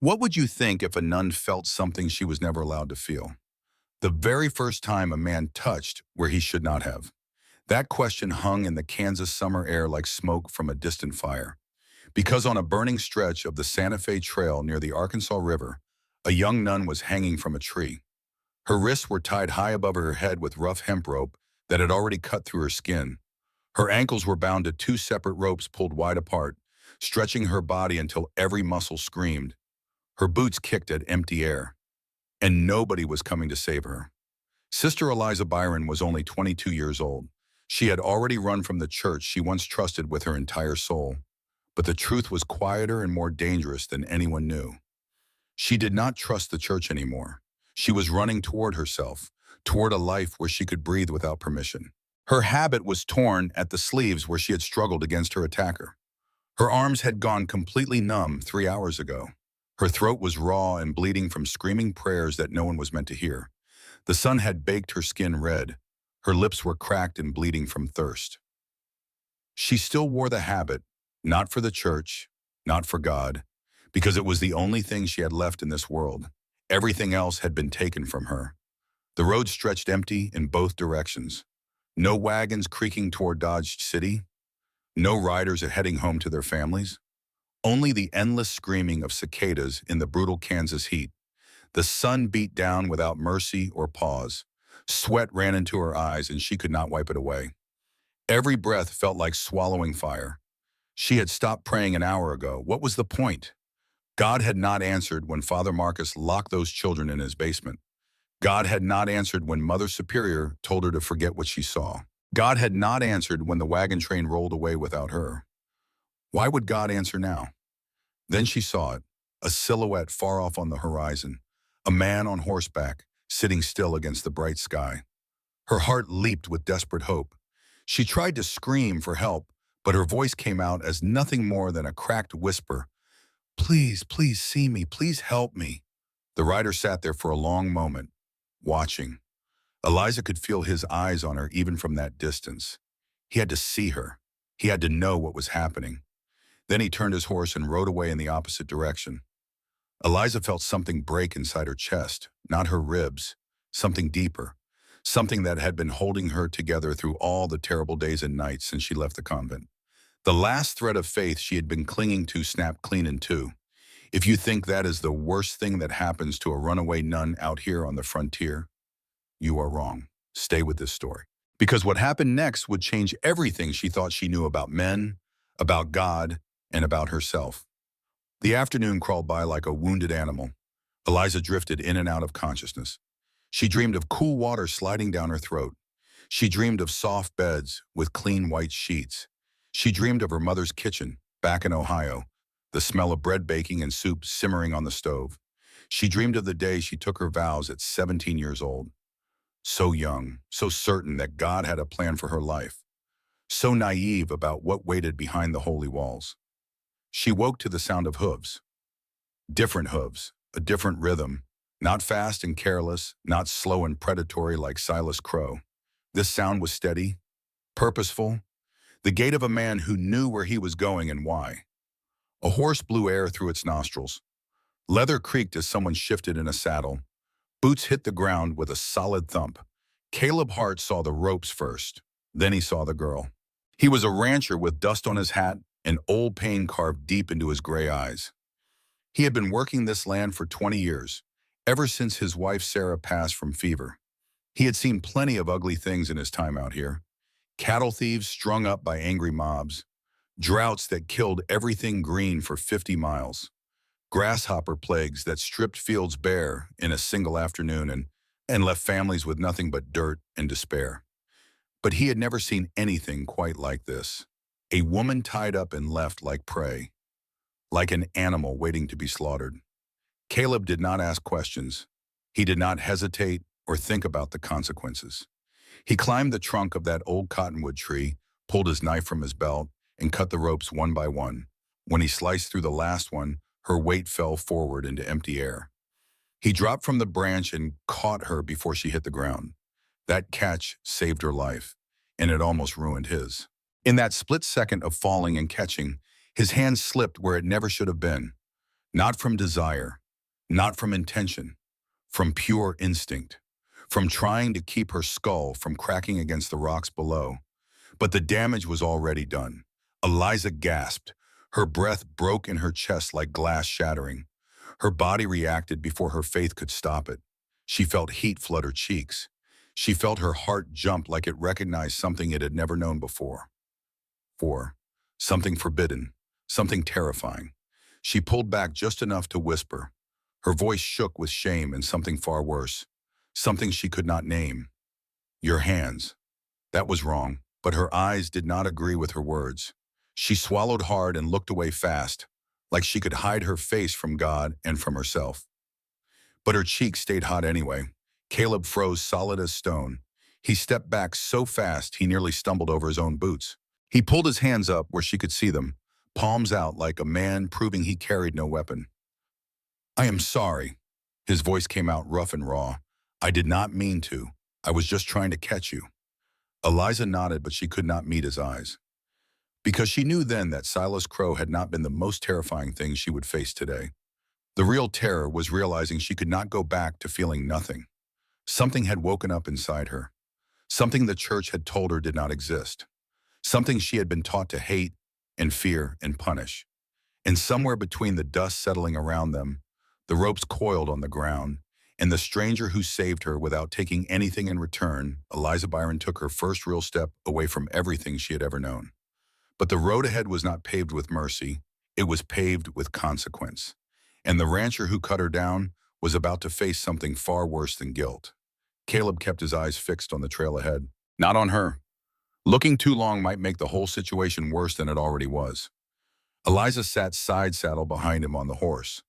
What would you think if a nun felt something she was never allowed to feel? The very first time a man touched where he should not have. That question hung in the Kansas summer air like smoke from a distant fire. Because on a burning stretch of the Santa Fe Trail near the Arkansas River, a young nun was hanging from a tree. Her wrists were tied high above her head with rough hemp rope that had already cut through her skin. Her ankles were bound to two separate ropes pulled wide apart, stretching her body until every muscle screamed. Her boots kicked at empty air, and nobody was coming to save her. Sister Eliza Byron was only 22 years old. She had already run from the church she once trusted with her entire soul. But the truth was quieter and more dangerous than anyone knew. She did not trust the church anymore. She was running toward herself, toward a life where she could breathe without permission. Her habit was torn at the sleeves where she had struggled against her attacker. Her arms had gone completely numb 3 hours ago. Her throat was raw and bleeding from screaming prayers that no one was meant to hear. The sun had baked her skin red. Her lips were cracked and bleeding from thirst. She still wore the habit, not for the church, not for God, because it was the only thing she had left in this world. Everything else had been taken from her. The road stretched empty in both directions. No wagons creaking toward Dodge City. No riders heading home to their families. Only the endless screaming of cicadas in the brutal Kansas heat. The sun beat down without mercy or pause. Sweat ran into her eyes and she could not wipe it away. Every breath felt like swallowing fire. She had stopped praying an hour ago. What was the point? God had not answered when Father Marcus locked those children in his basement. God had not answered when Mother Superior told her to forget what she saw. God had not answered when the wagon train rolled away without her. Why would God answer now? Then she saw it, a silhouette far off on the horizon, a man on horseback, sitting still against the bright sky. Her heart leaped with desperate hope. She tried to scream for help, but her voice came out as nothing more than a cracked whisper. Please, please see me, please help me. The rider sat there for a long moment, watching. Eliza could feel his eyes on her even from that distance. He had to see her. He had to know what was happening. Then he turned his horse and rode away in the opposite direction. Eliza felt something break inside her chest, not her ribs, something deeper, something that had been holding her together through all the terrible days and nights since she left the convent. The last thread of faith she had been clinging to snapped clean in two. If you think that is the worst thing that happens to a runaway nun out here on the frontier, you are wrong. Stay with this story. Because what happened next would change everything she thought she knew about men, about God, and about herself. The afternoon crawled by like a wounded animal. Eliza drifted in and out of consciousness. She dreamed of cool water sliding down her throat. She dreamed of soft beds with clean white sheets. She dreamed of her mother's kitchen back in Ohio, the smell of bread baking and soup simmering on the stove. She dreamed of the day she took her vows at 17 years old. So young, so certain that God had a plan for her life. So naive about what waited behind the holy walls. She woke to the sound of hooves. Different hooves, a different rhythm, not fast and careless, not slow and predatory like Silas Crow. This sound was steady, purposeful, the gait of a man who knew where he was going and why. A horse blew air through its nostrils. Leather creaked as someone shifted in a saddle. Boots hit the ground with a solid thump. Caleb Hart saw the ropes first, then he saw the girl. He was a rancher with dust on his hat and old pain carved deep into his gray eyes. He had been working this land for 20 years, ever since his wife Sarah passed from fever. He had seen plenty of ugly things in his time out here. Cattle thieves strung up by angry mobs, droughts that killed everything green for 50 miles, grasshopper plagues that stripped fields bare in a single afternoon and left families with nothing but dirt and despair. But he had never seen anything quite like this. A woman tied up and left like prey, like an animal waiting to be slaughtered. Caleb did not ask questions. He did not hesitate or think about the consequences. He climbed the trunk of that old cottonwood tree, pulled his knife from his belt, and cut the ropes one by one. When he sliced through the last one, her weight fell forward into empty air. He dropped from the branch and caught her before she hit the ground. That catch saved her life, and it almost ruined his. In that split second of falling and catching, his hand slipped where it never should have been. Not from desire, not from intention, from pure instinct, from trying to keep her skull from cracking against the rocks below. But the damage was already done. Eliza gasped. Her breath broke in her chest like glass shattering. Her body reacted before her faith could stop it. She felt heat flood her cheeks. She felt her heart jump like it recognized something it had never known before. Something forbidden, something terrifying. She pulled back just enough to whisper. Her voice shook with shame and something far worse. Something she could not name. Your hands. That was wrong, but her eyes did not agree with her words. She swallowed hard and looked away fast, like she could hide her face from God and from herself. But her cheeks stayed hot anyway. Caleb froze solid as stone. He stepped back so fast he nearly stumbled over his own boots. He pulled his hands up where she could see them, palms out like a man proving he carried no weapon. I am sorry. His voice came out rough and raw. I did not mean to. I was just trying to catch you. Eliza nodded, but she could not meet his eyes. Because she knew then that Silas Crow had not been the most terrifying thing she would face today. The real terror was realizing she could not go back to feeling nothing. Something had woken up inside her. Something the church had told her did not exist. Something she had been taught to hate and fear and punish. And somewhere between the dust settling around them, the ropes coiled on the ground, and the stranger who saved her without taking anything in return, Eliza Byron took her first real step away from everything she had ever known. But the road ahead was not paved with mercy, it was paved with consequence. And the rancher who cut her down was about to face something far worse than guilt. Caleb kept his eyes fixed on the trail ahead, not on her. Looking too long might make the whole situation worse than it already was. Eliza sat side saddle behind him on the horse.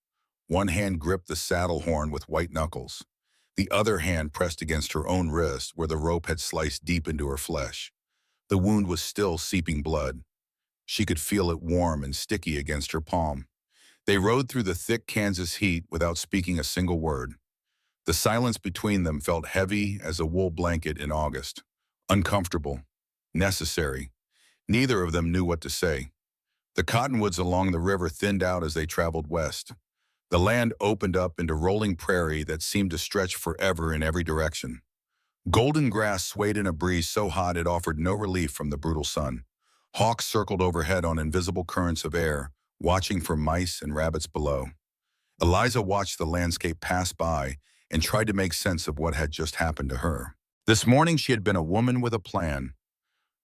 One hand gripped the saddle horn with white knuckles. The other hand pressed against her own wrist where the rope had sliced deep into her flesh. The wound was still seeping blood. She could feel it warm and sticky against her palm. They rode through the thick Kansas heat without speaking a single word. The silence between them felt heavy as a wool blanket in August. Uncomfortable. Necessary. Neither of them knew what to say. The cottonwoods along the river thinned out as they traveled west. The land opened up into rolling prairie that seemed to stretch forever in every direction. Golden grass swayed in a breeze so hot it offered no relief from the brutal sun. Hawks circled overhead on invisible currents of air, watching for mice and rabbits below. Eliza watched the landscape pass by and tried to make sense of what had just happened to her. This morning she had been a woman with a plan.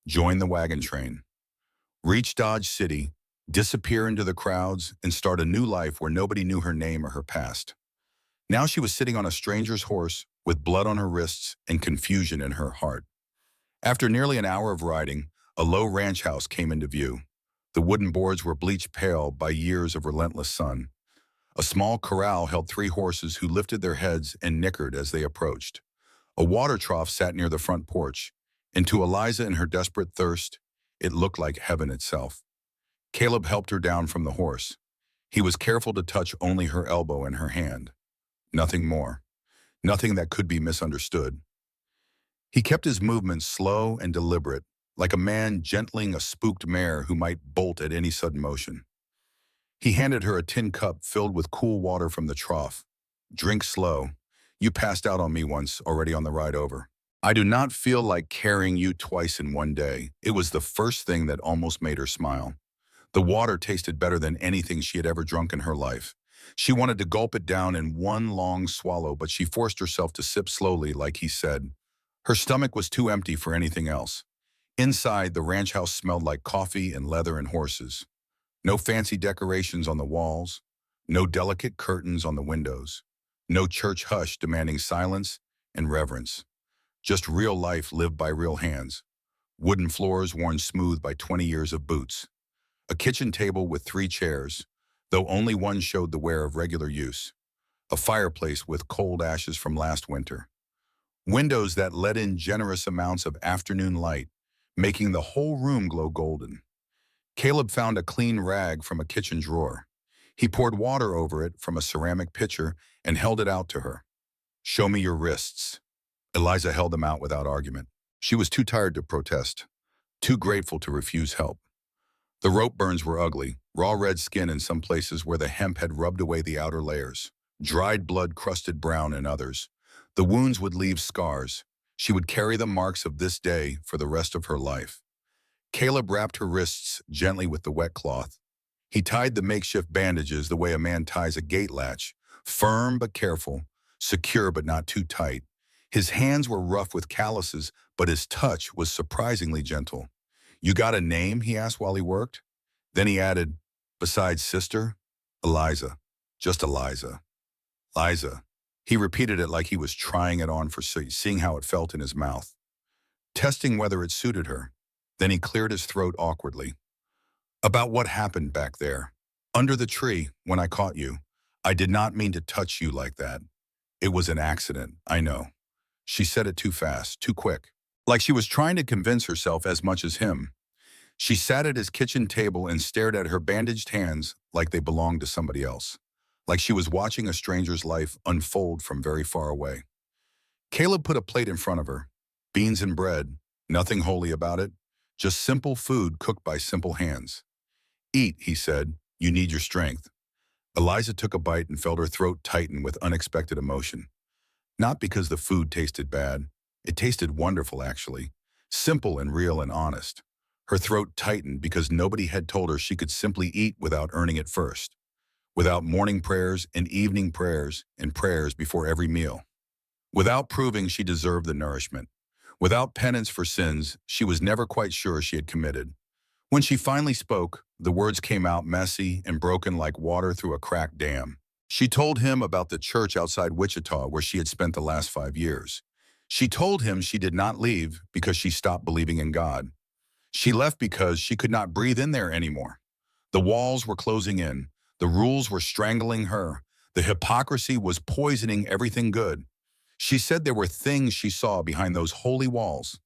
Join the wagon train. Reach Dodge City, disappear into the crowds, and start a new life where nobody knew her name or her past. Now she was sitting on a stranger's horse with blood on her wrists and confusion in her heart. After nearly an hour of riding, a low ranch house came into view. The wooden boards were bleached pale by years of relentless sun. A small corral held 3 horses who lifted their heads and nickered as they approached. A water trough sat near the front porch, and to Eliza in her desperate thirst, it looked like heaven itself. Caleb helped her down from the horse. He was careful to touch only her elbow and her hand. Nothing more. Nothing that could be misunderstood. He kept his movements slow and deliberate, like a man gentling a spooked mare who might bolt at any sudden motion. He handed her a tin cup filled with cool water from the trough. Drink slow. You passed out on me once, already on the ride over. I do not feel like carrying you twice in one day. It was the first thing that almost made her smile. The water tasted better than anything she had ever drunk in her life. She wanted to gulp it down in one long swallow, but she forced herself to sip slowly, like he said. Her stomach was too empty for anything else. Inside, the ranch house smelled like coffee and leather and horses. No fancy decorations on the walls, no delicate curtains on the windows, no church hush demanding silence and reverence. Just real life lived by real hands. Wooden floors worn smooth by 20 years of boots. A kitchen table with 3 chairs, though only one showed the wear of regular use. A fireplace with cold ashes from last winter. Windows that let in generous amounts of afternoon light, making the whole room glow golden. Caleb found a clean rag from a kitchen drawer. He poured water over it from a ceramic pitcher and held it out to her. Show me your wrists. Eliza held them out without argument. She was too tired to protest, too grateful to refuse help. The rope burns were ugly, raw red skin in some places where the hemp had rubbed away the outer layers, dried blood crusted brown in others. The wounds would leave scars. She would carry the marks of this day for the rest of her life. Caleb wrapped her wrists gently with the wet cloth. He tied the makeshift bandages the way a man ties a gate latch, firm but careful, secure but not too tight. His hands were rough with calluses, but his touch was surprisingly gentle. "You got a name?" he asked while he worked. Then he added, "Besides sister, Eliza. Just Eliza. Liza." He repeated it like he was trying it on for seeing how it felt in his mouth, testing whether it suited her. Then he cleared his throat awkwardly. "About what happened back there. Under the tree, when I caught you. I did not mean to touch you like that. It was an accident, I know." She said it too fast, too quick, like she was trying to convince herself as much as him. She sat at his kitchen table and stared at her bandaged hands like they belonged to somebody else, like she was watching a stranger's life unfold from very far away. Caleb put a plate in front of her. Beans and bread, nothing holy about it, just simple food cooked by simple hands. "Eat," he said. "You need your strength." Eliza took a bite and felt her throat tighten with unexpected emotion. Not because the food tasted bad. It tasted wonderful, actually. Simple and real and honest. Her throat tightened because nobody had told her she could simply eat without earning it first. Without morning prayers and evening prayers and prayers before every meal. Without proving she deserved the nourishment. Without penance for sins she was never quite sure she had committed. When she finally spoke, the words came out messy and broken like water through a cracked dam. She told him about the church outside Wichita where she had spent the last 5 years. She told him she did not leave because she stopped believing in God. She left because she could not breathe in there anymore. The walls were closing in. The rules were strangling her. The hypocrisy was poisoning everything good. She said there were things she saw behind those holy walls,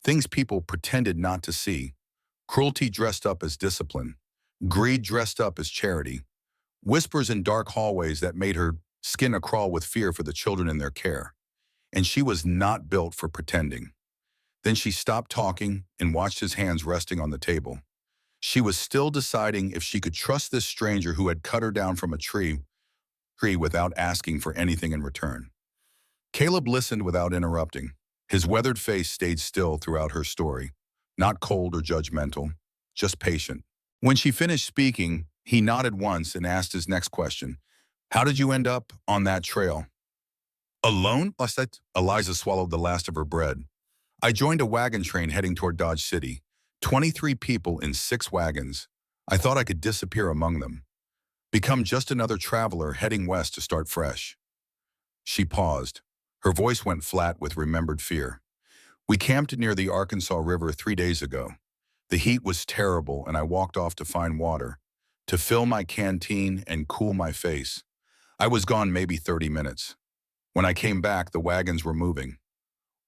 things people pretended not to see. Cruelty dressed up as discipline. Greed dressed up as charity. Whispers in dark hallways that made her skin a crawl with fear for the children in their care. And she was not built for pretending. Then she stopped talking and watched his hands resting on the table. She was still deciding if she could trust this stranger who had cut her down from a tree without asking for anything in return. Caleb listened without interrupting. His weathered face stayed still throughout her story, not cold or judgmental, just patient. When she finished speaking, he nodded once and asked his next question. "How did you end up on that trail?" "Alone?" Eliza swallowed the last of her bread. "I joined a wagon train heading toward Dodge City. 23 people in 6 wagons. I thought I could disappear among them. Become just another traveler heading west to start fresh." She paused. Her voice went flat with remembered fear. "We camped near the Arkansas River 3 days ago. The heat was terrible and I walked off to find water, to fill my canteen and cool my face. I was gone maybe 30 minutes. When I came back, the wagons were moving.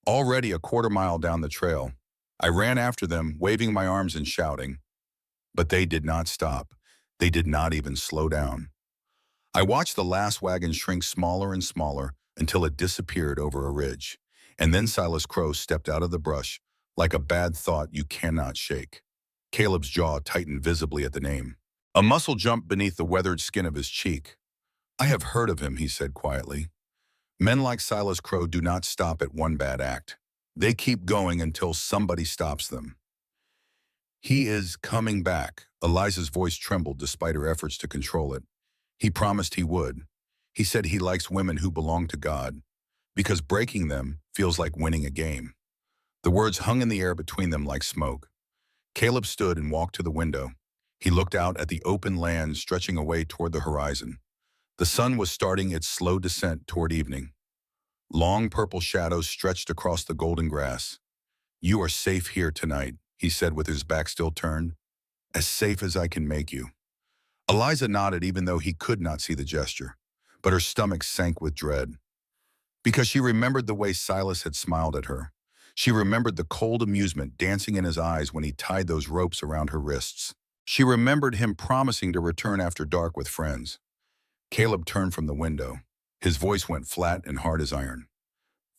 Already a quarter-mile down the trail. I ran after them, waving my arms and shouting. But they did not stop. They did not even slow down. I watched the last wagon shrink smaller and smaller until it disappeared over a ridge. And then Silas Crow stepped out of the brush, like a bad thought you cannot shake." Caleb's jaw tightened visibly at the name. A muscle jumped beneath the weathered skin of his cheek. "I have heard of him," he said quietly. "Men like Silas Crow do not stop at one bad act. They keep going until somebody stops them." "He is coming back." Eliza's voice trembled despite her efforts to control it. "He promised he would. He said he likes women who belong to God, because breaking them feels like winning a game." The words hung in the air between them like smoke. Caleb stood and walked to the window. He looked out at the open land stretching away toward the horizon. The sun was starting its slow descent toward evening. Long purple shadows stretched across the golden grass. "You are safe here tonight," he said with his back still turned. "As safe as I can make you." Eliza nodded even though he could not see the gesture, but her stomach sank with dread. Because she remembered the way Silas had smiled at her. She remembered the cold amusement dancing in his eyes when he tied those ropes around her wrists. She remembered him promising to return after dark with friends. Caleb turned from the window. His voice went flat and hard as iron.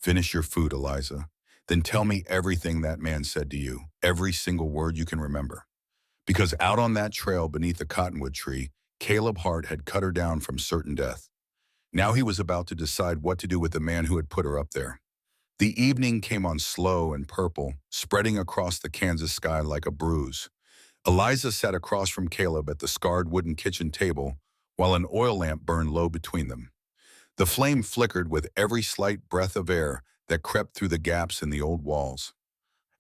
"Finish your food, Eliza. Then tell me everything that man said to you, every single word you can remember. Because out on that trail beneath the cottonwood tree, Caleb Hart had cut her down from certain death. Now he was about to decide what to do with the man who had put her up there. The evening came on slow and purple, spreading across the Kansas sky like a bruise. Eliza sat across from Caleb at the scarred wooden kitchen table while an oil lamp burned low between them. The flame flickered with every slight breath of air that crept through the gaps in the old walls.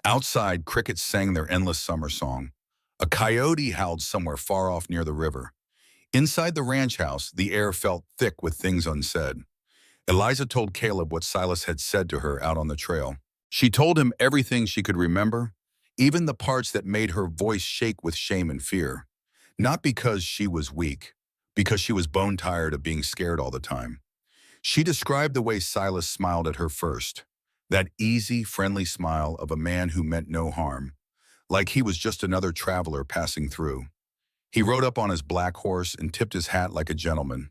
Outside, crickets sang their endless summer song. A coyote howled somewhere far off near the river. Inside the ranch house, the air felt thick with things unsaid. Eliza told Caleb what Silas had said to her out on the trail. She told him everything she could remember, even the parts that made her voice shake with shame and fear. Not because she was weak, because she was bone-tired of being scared all the time. She described the way Silas smiled at her first, that easy, friendly smile of a man who meant no harm, like he was just another traveler passing through. He rode up on his black horse and tipped his hat like a gentleman,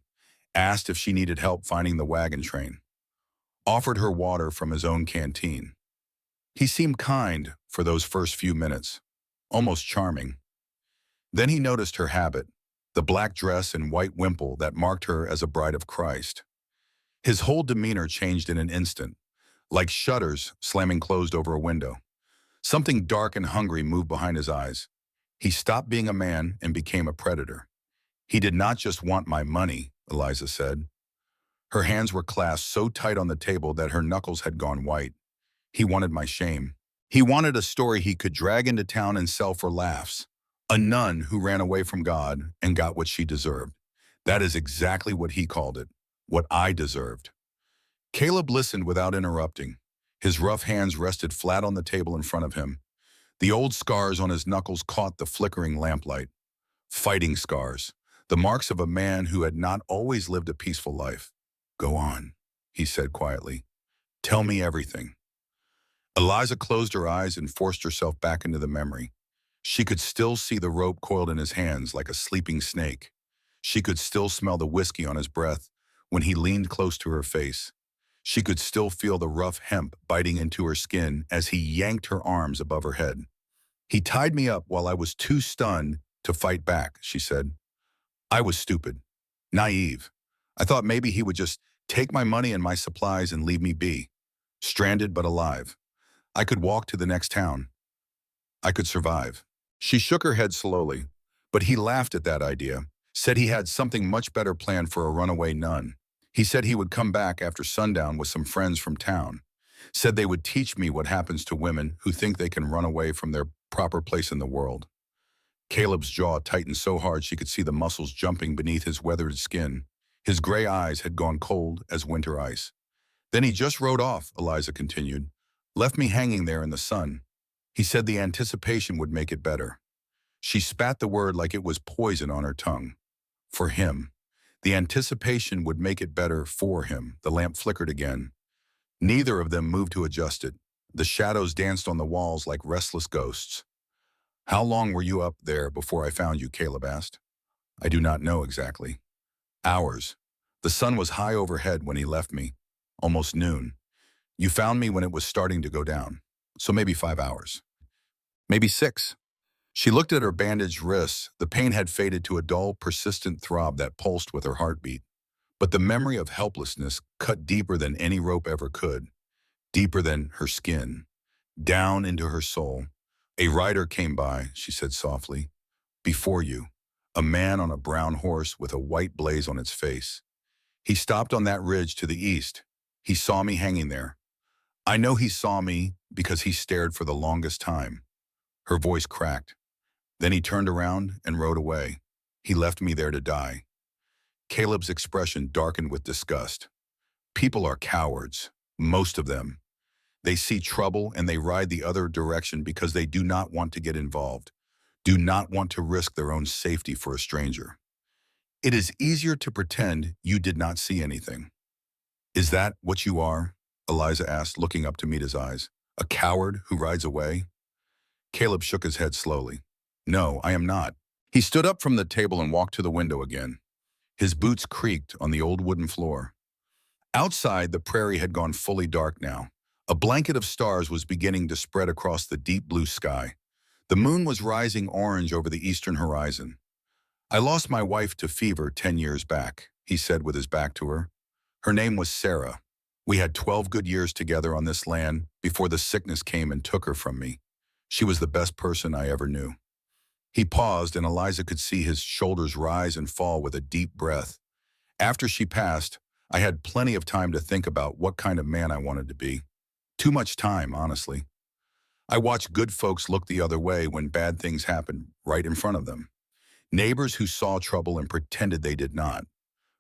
asked if she needed help finding the wagon train, offered her water from his own canteen. He seemed kind for those first few minutes, almost charming. Then he noticed her habit, the black dress and white wimple that marked her as a bride of Christ. His whole demeanor changed in an instant, like shutters slamming closed over a window. Something dark and hungry moved behind his eyes. He stopped being a man and became a predator. He did not just want my money, Eliza said. Her hands were clasped so tight on the table that her knuckles had gone white. He wanted my shame. He wanted a story he could drag into town and sell for laughs. A nun who ran away from God and got what she deserved. That is exactly what he called it, what I deserved. Caleb listened without interrupting. His rough hands rested flat on the table in front of him. The old scars on his knuckles caught the flickering lamplight. Fighting scars, the marks of a man who had not always lived a peaceful life. Go on, he said quietly. Tell me everything. Eliza closed her eyes and forced herself back into the memory. She could still see the rope coiled in his hands like a sleeping snake. She could still smell the whiskey on his breath when he leaned close to her face. She could still feel the rough hemp biting into her skin as he yanked her arms above her head. He tied me up while I was too stunned to fight back, she said. I was stupid, naive. I thought maybe he would just take my money and my supplies and leave me be, stranded but alive. I could walk to the next town. I could survive. She shook her head slowly, but he laughed at that idea, said he had something much better planned for a runaway nun. He said he would come back after sundown with some friends from town, said they would teach me what happens to women who think they can run away from their proper place in the world. Caleb's jaw tightened so hard she could see the muscles jumping beneath his weathered skin. His gray eyes had gone cold as winter ice. Then he just rode off, Eliza continued, left me hanging there in the sun. He said the anticipation would make it better. She spat the word like it was poison on her tongue. For him. The anticipation would make it better for him. The lamp flickered again. Neither of them moved to adjust it. The shadows danced on the walls like restless ghosts. How long were you up there before I found you, Caleb asked. I do not know exactly. Hours. The sun was high overhead when he left me, almost noon. You found me when it was starting to go down, so maybe 5 hours. Maybe 6. She looked at her bandaged wrists. The pain had faded to a dull, persistent throb that pulsed with her heartbeat. But the memory of helplessness cut deeper than any rope ever could, deeper than her skin, down into her soul. A rider came by, she said softly. Before you, a man on a brown horse with a white blaze on its face. He stopped on that ridge to the east. He saw me hanging there. I know he saw me because he stared for the longest time. Her voice cracked. Then he turned around and rode away. He left me there to die. Caleb's expression darkened with disgust. People are cowards, most of them. They see trouble and they ride the other direction because they do not want to get involved, do not want to risk their own safety for a stranger. It is easier to pretend you did not see anything. Is that what you are? Eliza asked, looking up to meet his eyes. A coward who rides away? Caleb shook his head slowly. No, I am not. He stood up from the table and walked to the window again. His boots creaked on the old wooden floor. Outside, the prairie had gone fully dark now. A blanket of stars was beginning to spread across the deep blue sky. The moon was rising orange over the eastern horizon. I lost my wife to fever 10 years back, he said with his back to her. Her name was Sarah. We had 12 good years together on this land before the sickness came and took her from me. She was the best person I ever knew. He paused, and Eliza could see his shoulders rise and fall with a deep breath. After she passed, I had plenty of time to think about what kind of man I wanted to be. Too much time, honestly. I watched good folks look the other way when bad things happened right in front of them. Neighbors who saw trouble and pretended they did not.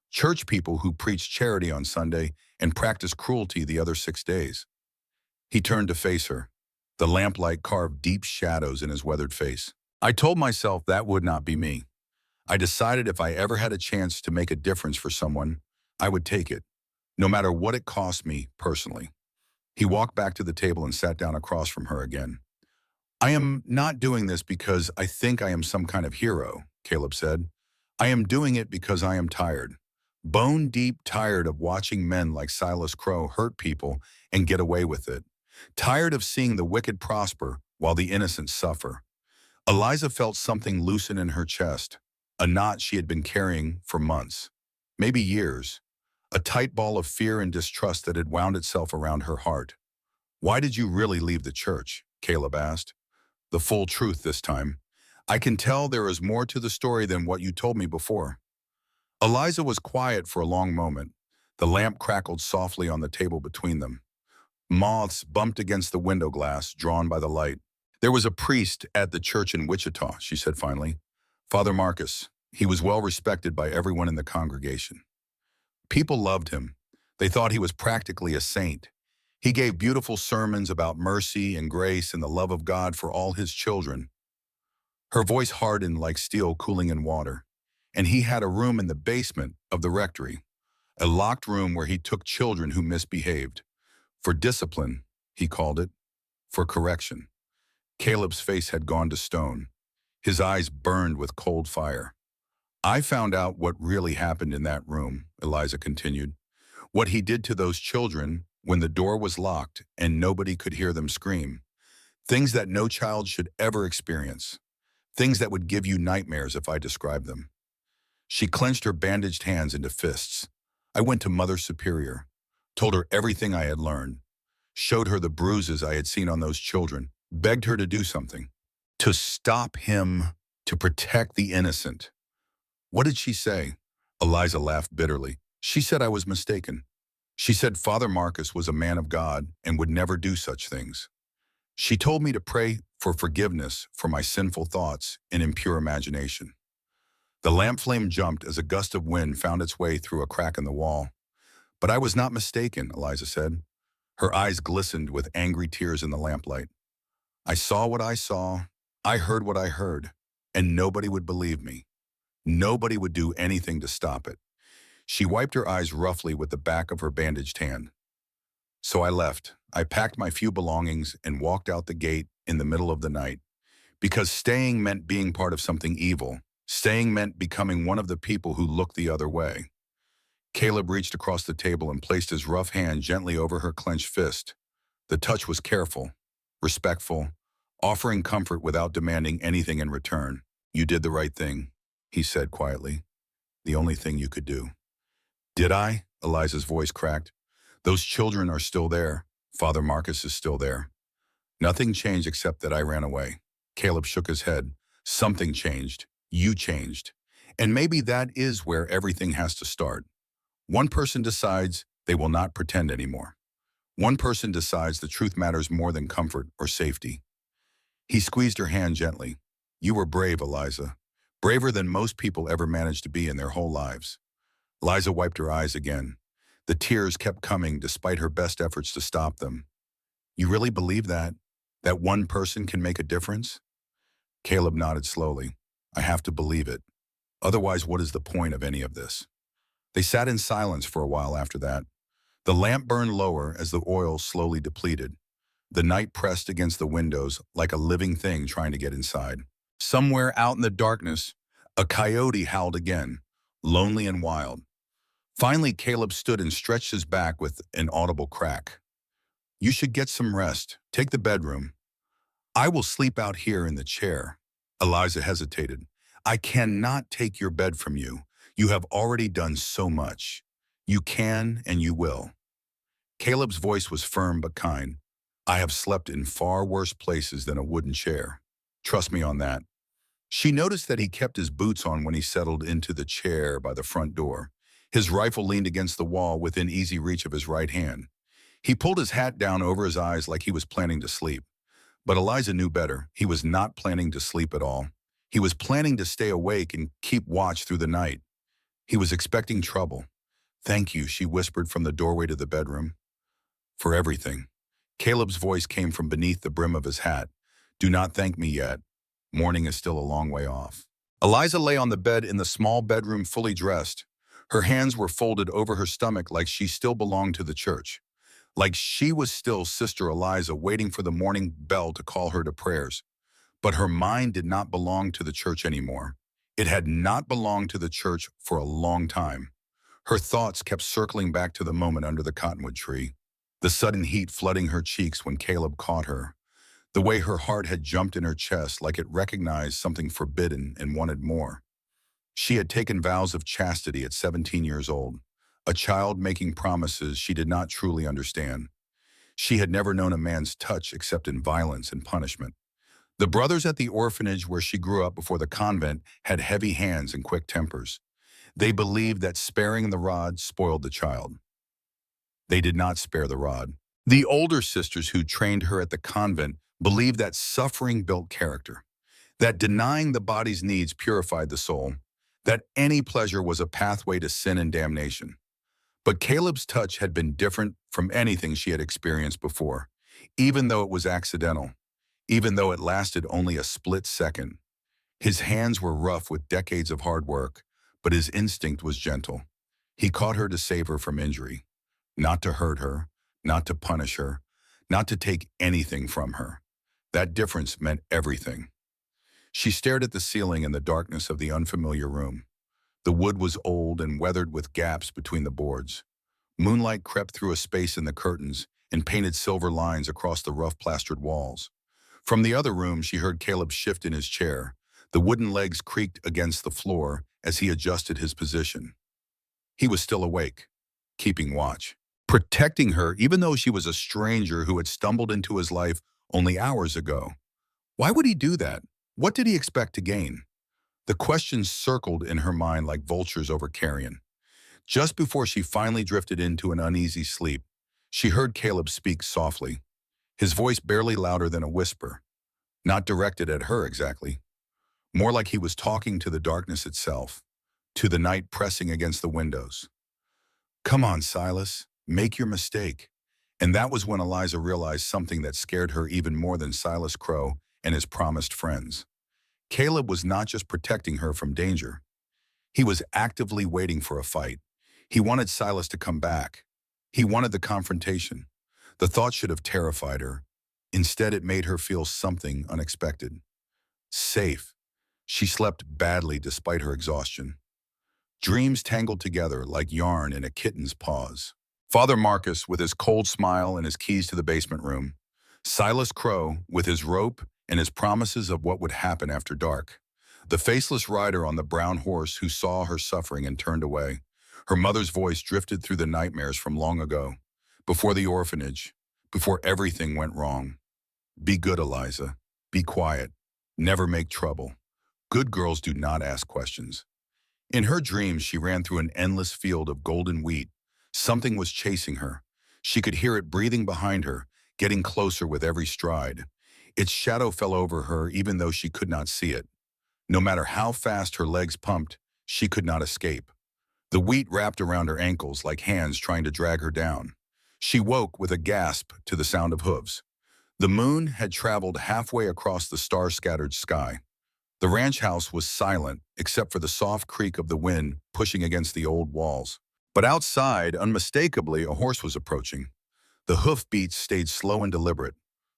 Church people who preached charity on Sunday and practiced cruelty the other 6 days. He turned to face her. The lamplight carved deep shadows in his weathered face. I told myself that would not be me. I decided if I ever had a chance to make a difference for someone, I would take it, no matter what it cost me personally. He walked back to the table and sat down across from her again. I am not doing this because I think I am some kind of hero, Caleb said. I am doing it because I am tired. Bone deep tired of watching men like Silas Crow hurt people and get away with it. Tired of seeing the wicked prosper while the innocent suffer. Eliza felt something loosen in her chest, a knot she had been carrying for months, maybe years, a tight ball of fear and distrust that had wound itself around her heart. Why did you really leave the church? Caleb asked. The full truth this time. I can tell there is more to the story than what you told me before. Eliza was quiet for a long moment. The lamp crackled softly on the table between them. Moths bumped against the window glass, drawn by the light. There was a priest at the church in Wichita, she said finally. Father Marcus. He was well respected by everyone in the congregation. People loved him. They thought he was practically a saint. He gave beautiful sermons about mercy and grace and the love of God for all his children. Her voice hardened like steel cooling in water. And he had a room in the basement of the rectory, a locked room where he took children who misbehaved. For discipline, he called it, for correction. Caleb's face had gone to stone. His eyes burned with cold fire. I found out what really happened in that room, Eliza continued. What he did to those children when the door was locked and nobody could hear them scream. Things that no child should ever experience. Things that would give you nightmares if I described them. She clenched her bandaged hands into fists. I went to Mother Superior, told her everything I had learned, showed her the bruises I had seen on those children, begged her to do something, to stop him, to protect the innocent. What did she say? Eliza laughed bitterly. She said I was mistaken. She said Father Marcus was a man of God and would never do such things. She told me to pray for forgiveness for my sinful thoughts and impure imagination. The lamp flame jumped as a gust of wind found its way through a crack in the wall. But I was not mistaken, Eliza said. Her eyes glistened with angry tears in the lamplight. I saw what I saw, I heard what I heard, and nobody would believe me. Nobody would do anything to stop it. She wiped her eyes roughly with the back of her bandaged hand. So I left. I packed my few belongings and walked out the gate in the middle of the night. Because staying meant being part of something evil. Staying meant becoming one of the people who looked the other way. Caleb reached across the table and placed his rough hand gently over her clenched fist. The touch was careful, respectful, offering comfort without demanding anything in return. You did the right thing, he said quietly. The only thing you could do. Did I? Eliza's voice cracked. Those children are still there. Father Marcus is still there. Nothing changed except that I ran away. Caleb shook his head. Something changed. You changed. And maybe that is where everything has to start. One person decides they will not pretend anymore. One person decides the truth matters more than comfort or safety. He squeezed her hand gently. You were brave, Eliza. Braver than most people ever managed to be in their whole lives. Eliza wiped her eyes again. The tears kept coming despite her best efforts to stop them. You really believe that? That one person can make a difference? Caleb nodded slowly. I have to believe it. Otherwise, what is the point of any of this? They sat in silence for a while after that. The lamp burned lower as the oil slowly depleted. The night pressed against the windows like a living thing trying to get inside. Somewhere out in the darkness, a coyote howled again, lonely and wild. Finally, Caleb stood and stretched his back with an audible crack. You should get some rest. Take the bedroom. I will sleep out here in the chair. Eliza hesitated. I cannot take your bed from you. You have already done so much. You can and you will. Caleb's voice was firm but kind. I have slept in far worse places than a wooden chair. Trust me on that. She noticed that he kept his boots on when he settled into the chair by the front door. His rifle leaned against the wall within easy reach of his right hand. He pulled his hat down over his eyes like he was planning to sleep. But Eliza knew better. He was not planning to sleep at all. He was planning to stay awake and keep watch through the night. He was expecting trouble. Thank you, she whispered from the doorway to the bedroom. For everything. Caleb's voice came from beneath the brim of his hat. Do not thank me yet. Morning is still a long way off. Eliza lay on the bed in the small bedroom fully dressed. Her hands were folded over her stomach like she still belonged to the church. Like she was still Sister Eliza waiting for the morning bell to call her to prayers. But her mind did not belong to the church anymore. It had not belonged to the church for a long time. Her thoughts kept circling back to the moment under the cottonwood tree. The sudden heat flooding her cheeks when Caleb caught her. The way her heart had jumped in her chest like it recognized something forbidden and wanted more. She had taken vows of chastity at 17 years old, a child making promises she did not truly understand. She had never known a man's touch except in violence and punishment. The brothers at the orphanage where she grew up before the convent had heavy hands and quick tempers. They believed that sparing the rod spoiled the child. They did not spare the rod. The older sisters who trained her at the convent believed that suffering built character, that denying the body's needs purified the soul, that any pleasure was a pathway to sin and damnation. But Caleb's touch had been different from anything she had experienced before, even though it was accidental, even though it lasted only a split second. His hands were rough with decades of hard work, but his instinct was gentle. He caught her to save her from injury, not to hurt her, not to punish her, not to take anything from her. That difference meant everything. She stared at the ceiling in the darkness of the unfamiliar room. The wood was old and weathered with gaps between the boards. Moonlight crept through a space in the curtains and painted silver lines across the rough plastered walls. From the other room, she heard Caleb shift in his chair. The wooden legs creaked against the floor as he adjusted his position. He was still awake, keeping watch, protecting her even though she was a stranger who had stumbled into his life only hours ago. Why would he do that? What did he expect to gain? The questions circled in her mind like vultures over carrion. Just before she finally drifted into an uneasy sleep, she heard Caleb speak softly, his voice barely louder than a whisper, not directed at her exactly, more like he was talking to the darkness itself, to the night pressing against the windows. Come on, Silas, make your mistake. And that was when Eliza realized something that scared her even more than Silas Crow and his promised friends. Caleb was not just protecting her from danger. He was actively waiting for a fight. He wanted Silas to come back. He wanted the confrontation. The thought should have terrified her. Instead, it made her feel something unexpected. Safe. She slept badly despite her exhaustion. Dreams tangled together like yarn in a kitten's paws. Father Marcus with his cold smile and his keys to the basement room. Silas Crow with his rope and his promises of what would happen after dark. The faceless rider on the brown horse who saw her suffering and turned away. Her mother's voice drifted through the nightmares from long ago, before the orphanage, before everything went wrong. Be good, Eliza. Be quiet. Never make trouble. Good girls do not ask questions. In her dreams, she ran through an endless field of golden wheat. Something was chasing her. She could hear it breathing behind her, getting closer with every stride. Its shadow fell over her even though she could not see it. No matter how fast her legs pumped, she could not escape. The wheat wrapped around her ankles like hands trying to drag her down. She woke with a gasp to the sound of hooves. The moon had traveled halfway across the star-scattered sky. The ranch house was silent except for the soft creak of the wind pushing against the old walls. But outside, unmistakably, a horse was approaching. The hoofbeats stayed slow and deliberate.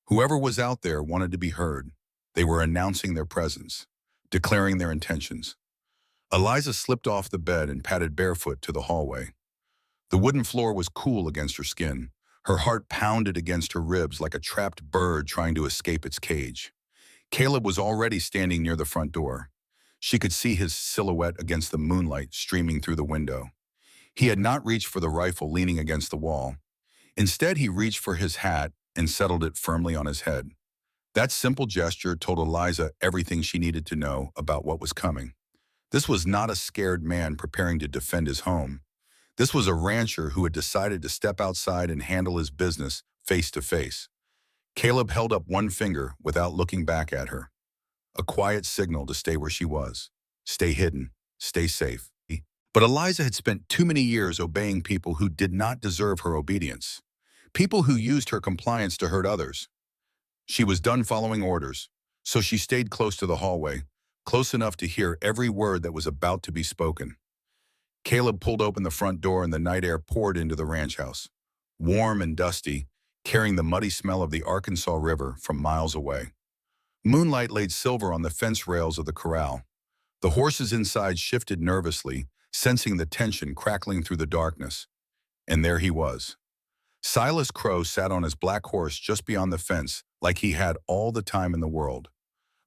Whoever was out there wanted to be heard. They were announcing their presence, declaring their intentions. Eliza slipped off the bed and padded barefoot to the hallway. The wooden floor was cool against her skin. Her heart pounded against her ribs like a trapped bird trying to escape its cage. Caleb was already standing near the front door. She could see his silhouette against the moonlight streaming through the window. He had not reached for the rifle leaning against the wall. Instead, he reached for his hat and settled it firmly on his head. That simple gesture told Eliza everything she needed to know about what was coming. This was not a scared man preparing to defend his home. This was a rancher who had decided to step outside and handle his business face to face. Caleb held up one finger without looking back at her. A quiet signal to stay where she was. Stay hidden. Stay safe. But Eliza had spent too many years obeying people who did not deserve her obedience. People who used her compliance to hurt others. She was done following orders, so she stayed close to the hallway, close enough to hear every word that was about to be spoken. Caleb pulled open the front door and the night air poured into the ranch house, warm and dusty, carrying the muddy smell of the Arkansas River from miles away. Moonlight laid silver on the fence rails of the corral. The horses inside shifted nervously, sensing the tension crackling through the darkness. And there he was. Silas Crow sat on his black horse just beyond the fence like he had all the time in the world.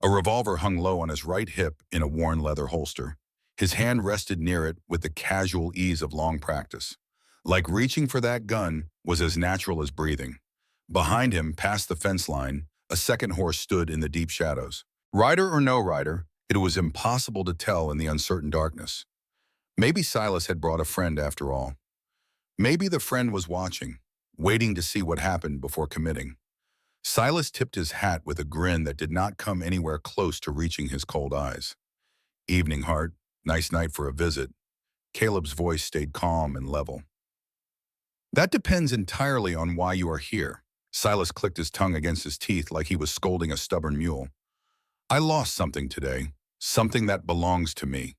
A revolver hung low on his right hip in a worn leather holster. His hand rested near it with the casual ease of long practice. Like reaching for that gun was as natural as breathing. Behind him, past the fence line, a second horse stood in the deep shadows. Rider or no rider, it was impossible to tell in the uncertain darkness. Maybe Silas had brought a friend after all. Maybe the friend was watching, waiting to see what happened before committing. Silas tipped his hat with a grin that did not come anywhere close to reaching his cold eyes. Evening, Hart. Nice night for a visit. Caleb's voice stayed calm and level. That depends entirely on why you are here. Silas clicked his tongue against his teeth like he was scolding a stubborn mule. I lost something today, something that belongs to me.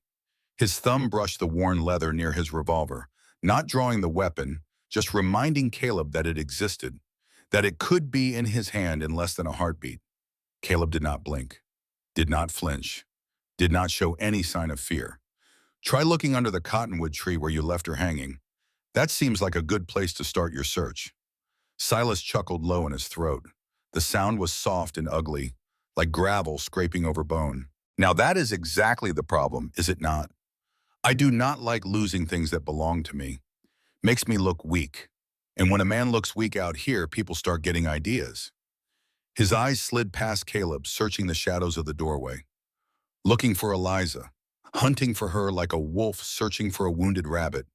His thumb brushed the worn leather near his revolver, not drawing the weapon, just reminding Caleb that it existed, that it could be in his hand in less than a heartbeat. Caleb did not blink, did not flinch, did not show any sign of fear. Try looking under the cottonwood tree where you left her hanging. That seems like a good place to start your search. Silas chuckled low in his throat. The sound was soft and ugly, like gravel scraping over bone. Now that is exactly the problem, is it not? I do not like losing things that belong to me. Makes me look weak. And when a man looks weak out here, people start getting ideas. His eyes slid past Caleb, searching the shadows of the doorway. Looking for Eliza, hunting for her like a wolf searching for a wounded rabbit.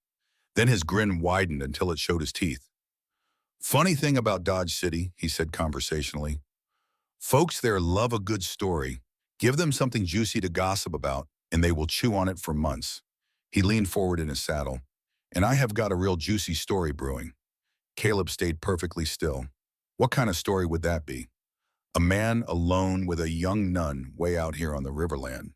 Then his grin widened until it showed his teeth. Funny thing about Dodge City, he said conversationally. Folks there love a good story. Give them something juicy to gossip about, and they will chew on it for months. He leaned forward in his saddle. And I have got a real juicy story brewing. Caleb stayed perfectly still. What kind of story would that be? A man alone with a young nun way out here on the riverland.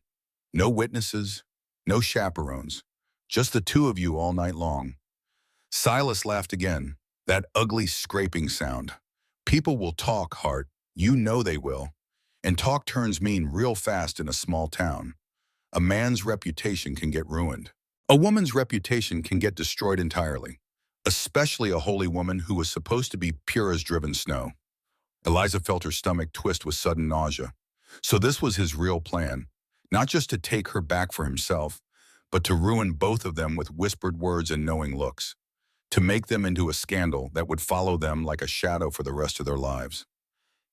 No witnesses, no chaperones, just the two of you all night long. Silas laughed again, that ugly scraping sound. People will talk, Hart. You know they will. And talk turns mean real fast in a small town. A man's reputation can get ruined. A woman's reputation can get destroyed entirely, especially a holy woman who was supposed to be pure as driven snow. Eliza felt her stomach twist with sudden nausea. So this was his real plan, not just to take her back for himself, but to ruin both of them with whispered words and knowing looks, to make them into a scandal that would follow them like a shadow for the rest of their lives.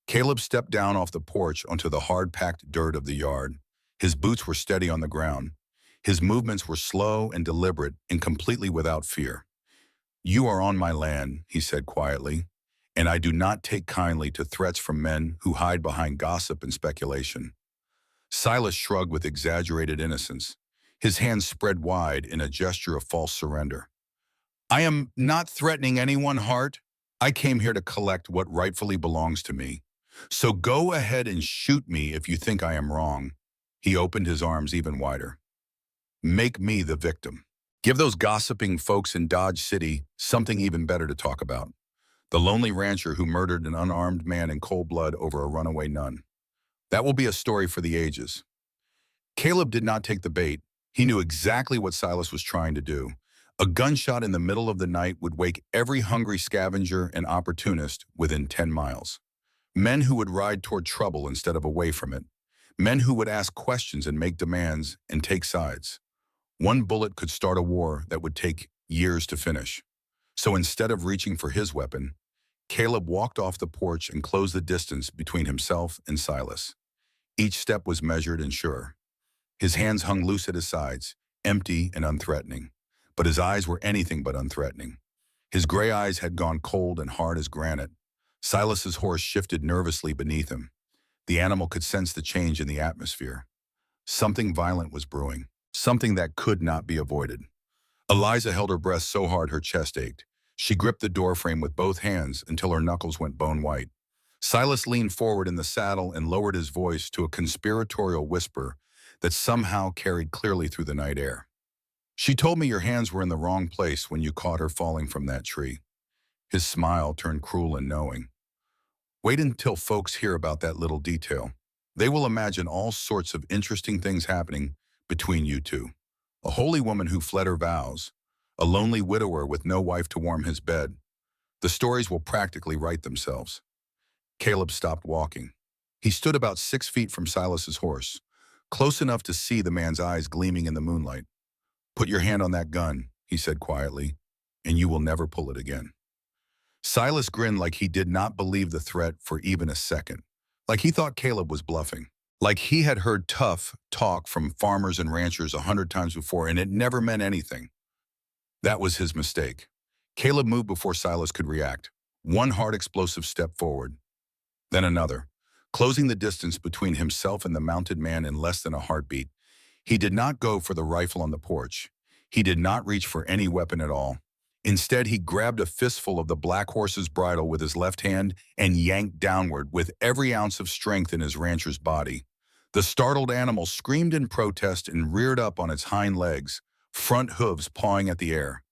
Caleb stepped down off the porch onto the hard-packed dirt of the yard. His boots were steady on the ground. His movements were slow and deliberate and completely without fear. You are on my land, he said quietly, and I do not take kindly to threats from men who hide behind gossip and speculation. Silas shrugged with exaggerated innocence, his hands spread wide in a gesture of false surrender. I am not threatening anyone, Hart. I came here to collect what rightfully belongs to me. So go ahead and shoot me if you think I am wrong. He opened his arms even wider. Make me the victim. Give those gossiping folks in Dodge City something even better to talk about. The lonely rancher who murdered an unarmed man in cold blood over a runaway nun. That will be a story for the ages. Caleb did not take the bait. He knew exactly what Silas was trying to do. A gunshot in the middle of the night would wake every hungry scavenger and opportunist within 10 miles. Men who would ride toward trouble instead of away from it. Men who would ask questions and make demands and take sides. One bullet could start a war that would take years to finish. So instead of reaching for his weapon, Caleb walked off the porch and closed the distance between himself and Silas. Each step was measured and sure. His hands hung loose at his sides, empty and unthreatening. But his eyes were anything but unthreatening. His gray eyes had gone cold and hard as granite. Silas's horse shifted nervously beneath him. The animal could sense the change in the atmosphere. Something violent was brewing, something that could not be avoided. Eliza held her breath so hard her chest ached. She gripped the doorframe with both hands until her knuckles went bone white. Silas leaned forward in the saddle and lowered his voice to a conspiratorial whisper that somehow carried clearly through the night air. "She told me your hands were in the wrong place when you caught her falling from that tree." His smile turned cruel and knowing. "Wait until folks hear about that little detail. They will imagine all sorts of interesting things happening between you two. A holy woman who fled her vows, a lonely widower with no wife to warm his bed. The stories will practically write themselves." Caleb stopped walking. He stood about 6 feet from Silas's horse, close enough to see the man's eyes gleaming in the moonlight. "Put your hand on that gun," he said quietly, "and you will never pull it again." Silas grinned like he did not believe the threat for even a second, like he thought Caleb was bluffing, like he had heard tough talk from farmers and ranchers 100 times before and it never meant anything. That was his mistake. Caleb moved before Silas could react. One hard explosive step forward, then another, closing the distance between himself and the mounted man in less than a heartbeat. He did not go for the rifle on the porch. He did not reach for any weapon at all. Instead, he grabbed a fistful of the black horse's bridle with his left hand and yanked downward with every ounce of strength in his rancher's body. The startled animal screamed in protest and reared up on its hind legs, front hooves pawing at the air.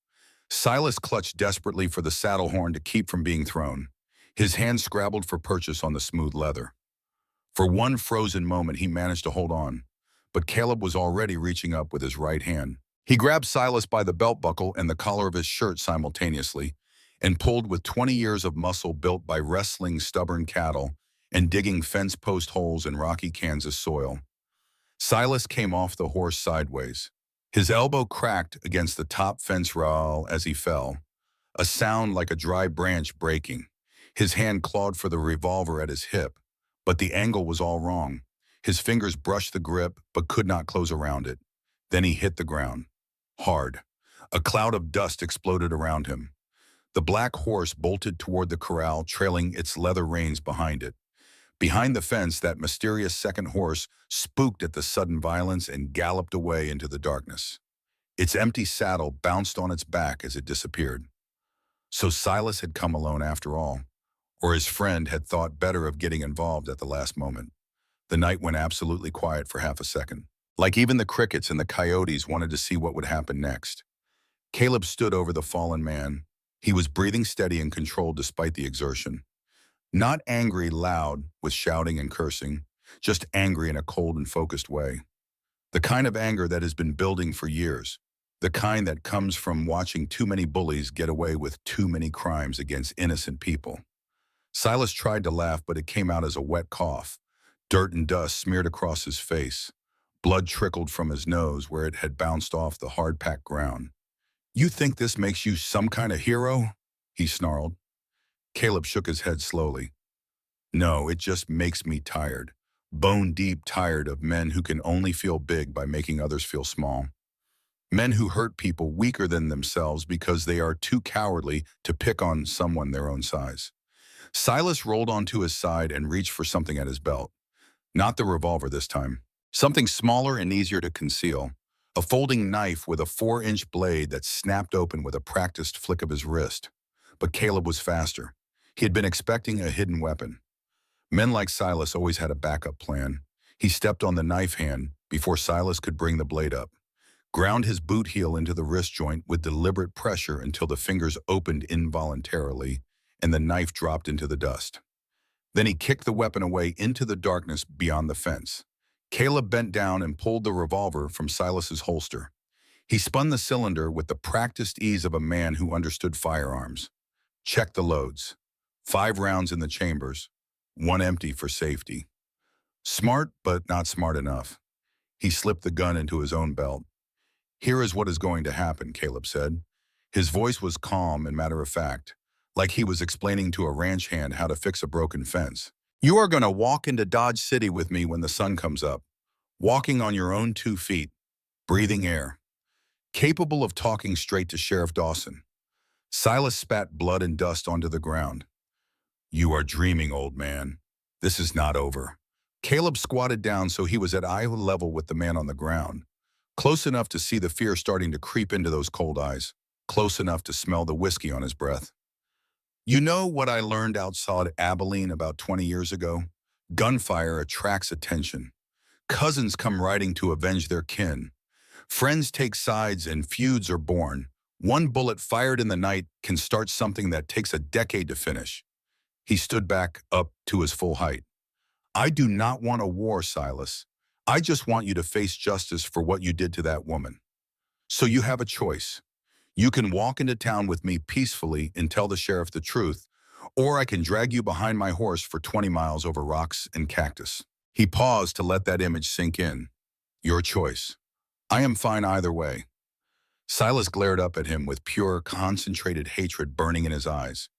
Silas clutched desperately for the saddle horn to keep from being thrown. His hand scrabbled for purchase on the smooth leather. For one frozen moment, he managed to hold on, but Caleb was already reaching up with his right hand. He grabbed Silas by the belt buckle and the collar of his shirt simultaneously and pulled with 20 years of muscle built by wrestling stubborn cattle and digging fence post holes in rocky Kansas soil. Silas came off the horse sideways. His elbow cracked against the top fence rail as he fell, a sound like a dry branch breaking. His hand clawed for the revolver at his hip, but the angle was all wrong. His fingers brushed the grip but could not close around it. Then he hit the ground. Hard. A cloud of dust exploded around him. The black horse bolted toward the corral, trailing its leather reins behind it. Behind the fence, that mysterious second horse spooked at the sudden violence and galloped away into the darkness. Its empty saddle bounced on its back as it disappeared. So Silas had come alone after all, or his friend had thought better of getting involved at the last moment. The night went absolutely quiet for half a second. Like even the crickets and the coyotes wanted to see what would happen next. Caleb stood over the fallen man. He was breathing steady and controlled despite the exertion. Not angry loud with shouting and cursing, just angry in a cold and focused way. The kind of anger that has been building for years. The kind that comes from watching too many bullies get away with too many crimes against innocent people. Silas tried to laugh, but it came out as a wet cough. Dirt and dust smeared across his face. Blood trickled from his nose where it had bounced off the hard-packed ground. "You think this makes you some kind of hero?" he snarled. Caleb shook his head slowly. "No, it just makes me tired. Bone-deep tired of men who can only feel big by making others feel small. Men who hurt people weaker than themselves because they are too cowardly to pick on someone their own size." Silas rolled onto his side and reached for something at his belt. Not the revolver this time. Something smaller and easier to conceal. A folding knife with a 4-inch blade that snapped open with a practiced flick of his wrist. But Caleb was faster. He had been expecting a hidden weapon. Men like Silas always had a backup plan. He stepped on the knife hand before Silas could bring the blade up, ground his boot heel into the wrist joint with deliberate pressure until the fingers opened involuntarily and the knife dropped into the dust. Then he kicked the weapon away into the darkness beyond the fence. Caleb bent down and pulled the revolver from Silas's holster. He spun the cylinder with the practiced ease of a man who understood firearms. Checked the loads. 5 rounds in the chambers, 1 empty for safety. Smart, but not smart enough. He slipped the gun into his own belt. "Here is what is going to happen," Caleb said. His voice was calm and matter-of-fact, like he was explaining to a ranch hand how to fix a broken fence. "You are going to walk into Dodge City with me when the sun comes up, walking on your own 2 feet, breathing air, capable of talking straight to Sheriff Dawson." Silas spat blood and dust onto the ground. "You are dreaming, old man. This is not over." Caleb squatted down so he was at eye level with the man on the ground, close enough to see the fear starting to creep into those cold eyes, close enough to smell the whiskey on his breath. "You know what I learned outside Abilene about 20 years ago? Gunfire attracts attention. Cousins come riding to avenge their kin. Friends take sides and feuds are born. One bullet fired in the night can start something that takes a decade to finish." He stood back up to his full height. "I do not want a war, Silas. I just want you to face justice for what you did to that woman. So you have a choice. You can walk into town with me peacefully and tell the sheriff the truth, or I can drag you behind my horse for 20 miles over rocks and cactus." He paused to let that image sink in. "Your choice. I am fine either way." Silas glared up at him with pure, concentrated hatred burning in his eyes.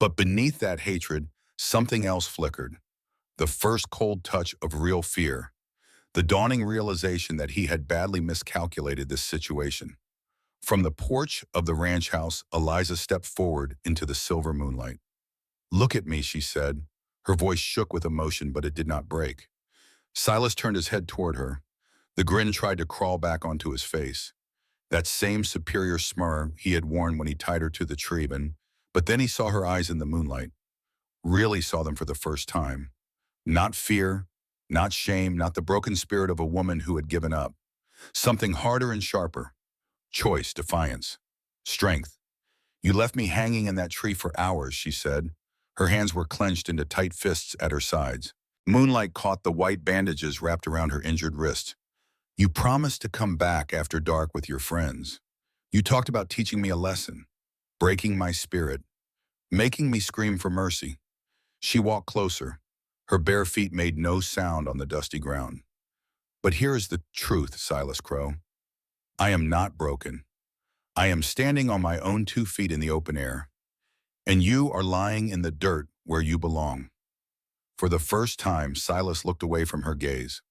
But beneath that hatred, something else flickered. The first cold touch of real fear. The dawning realization that he had badly miscalculated this situation. From the porch of the ranch house, Eliza stepped forward into the silver moonlight. "Look at me," she said. Her voice shook with emotion, but it did not break. Silas turned his head toward her. The grin tried to crawl back onto his face. That same superior smirk he had worn when he tied her to the tree, but then he saw her eyes in the moonlight. Really saw them for the first time. Not fear, not shame, not the broken spirit of a woman who had given up. Something harder and sharper. Choice, defiance, strength. "You left me hanging in that tree for hours," she said. Her hands were clenched into tight fists at her sides. Moonlight caught the white bandages wrapped around her injured wrist. "You promised to come back after dark with your friends. You talked about teaching me a lesson, breaking my spirit, making me scream for mercy." She walked closer. Her bare feet made no sound on the dusty ground. "But here is the truth, Silas Crow. I am not broken. I am standing on my own 2 feet in the open air. And you are lying in the dirt where you belong." For the first time, Silas looked away from her gaze.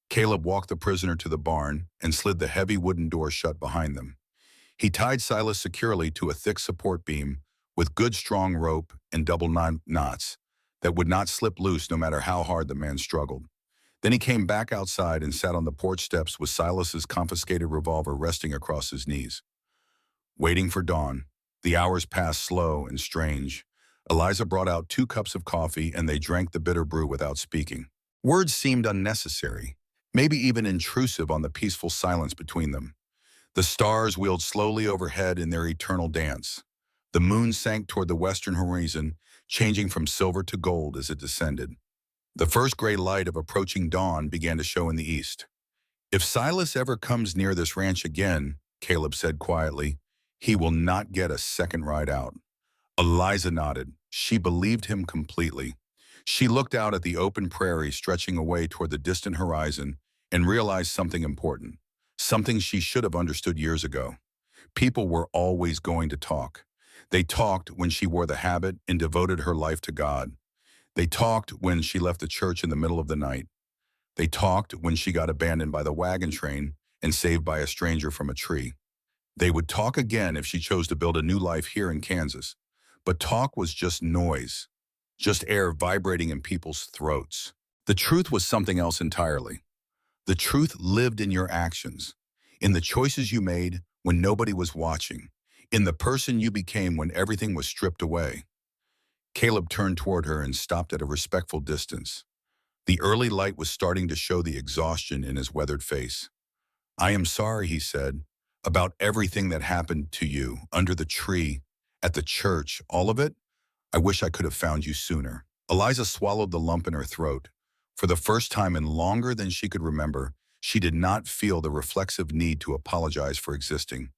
Caleb walked the prisoner to the barn and slid the heavy wooden door shut behind them. He tied Silas securely to a thick support beam with good strong rope and double knots that would not slip loose no matter how hard the man struggled. Then he came back outside and sat on the porch steps with Silas's confiscated revolver resting across his knees. Waiting for dawn, the hours passed slow and strange. Eliza brought out 2 cups of coffee and they drank the bitter brew without speaking. Words seemed unnecessary, maybe even intrusive on the peaceful silence between them. The stars wheeled slowly overhead in their eternal dance. The moon sank toward the western horizon, changing from silver to gold as it descended. The first gray light of approaching dawn began to show in the east. "If Silas ever comes near this ranch again," Caleb said quietly, "he will not get a second ride out." Eliza nodded. She believed him completely. She looked out at the open prairie stretching away toward the distant horizon and realized something important, something she should have understood years ago. People were always going to talk. They talked when she wore the habit and devoted her life to God. They talked when she left the church in the middle of the night. They talked when she got abandoned by the wagon train and saved by a stranger from a tree. They would talk again if she chose to build a new life here in Kansas. But talk was just noise, just air vibrating in people's throats. The truth was something else entirely. The truth lived in your actions, in the choices you made when nobody was watching, in the person you became when everything was stripped away. Caleb turned toward her and stopped at a respectful distance. The early light was starting to show the exhaustion in his weathered face. "I am sorry," he said, "about everything that happened to you, under the tree, at the church, all of it. I wish I could have found you sooner." Eliza swallowed the lump in her throat. For the first time in longer than she could remember, She did not feel the reflexive need to apologize for existing,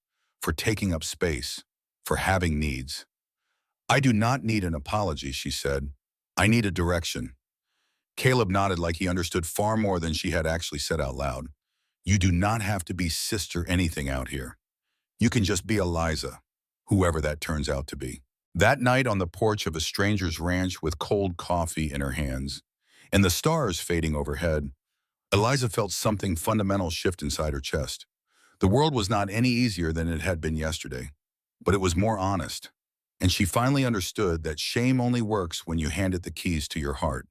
for taking up space, for having needs. I do not need an apology, she said. I need a direction. Caleb nodded like he understood far more than she had actually said out loud. You do not have to be sister anything out here. You can just be Eliza, whoever that turns out to be. That night on the porch of a stranger's ranch with cold coffee in her hands and the stars fading overhead, Eliza felt something fundamental shift inside her chest. The world was not any easier than it had been yesterday, but it was more honest. And she finally understood that shame only works when you hand it the keys to your heart.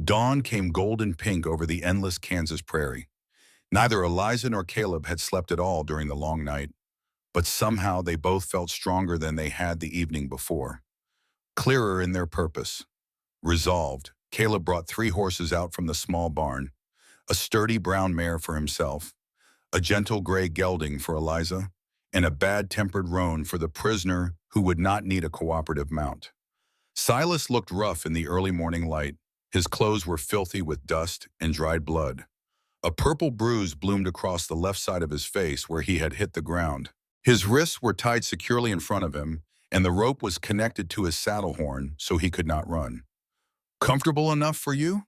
Dawn came golden pink over the endless Kansas prairie. Neither Eliza nor Caleb had slept at all during the long night, but somehow they both felt stronger than they had the evening before. Clearer in their purpose. Resolved, Caleb brought 3 horses out from the small barn, a sturdy brown mare for himself, a gentle gray gelding for Eliza, and a bad-tempered roan for the prisoner who would not need a cooperative mount. Silas looked rough in the early morning light. His clothes were filthy with dust and dried blood. A purple bruise bloomed across the left side of his face where he had hit the ground. His wrists were tied securely in front of him, and the rope was connected to his saddle horn so he could not run. Comfortable enough for you?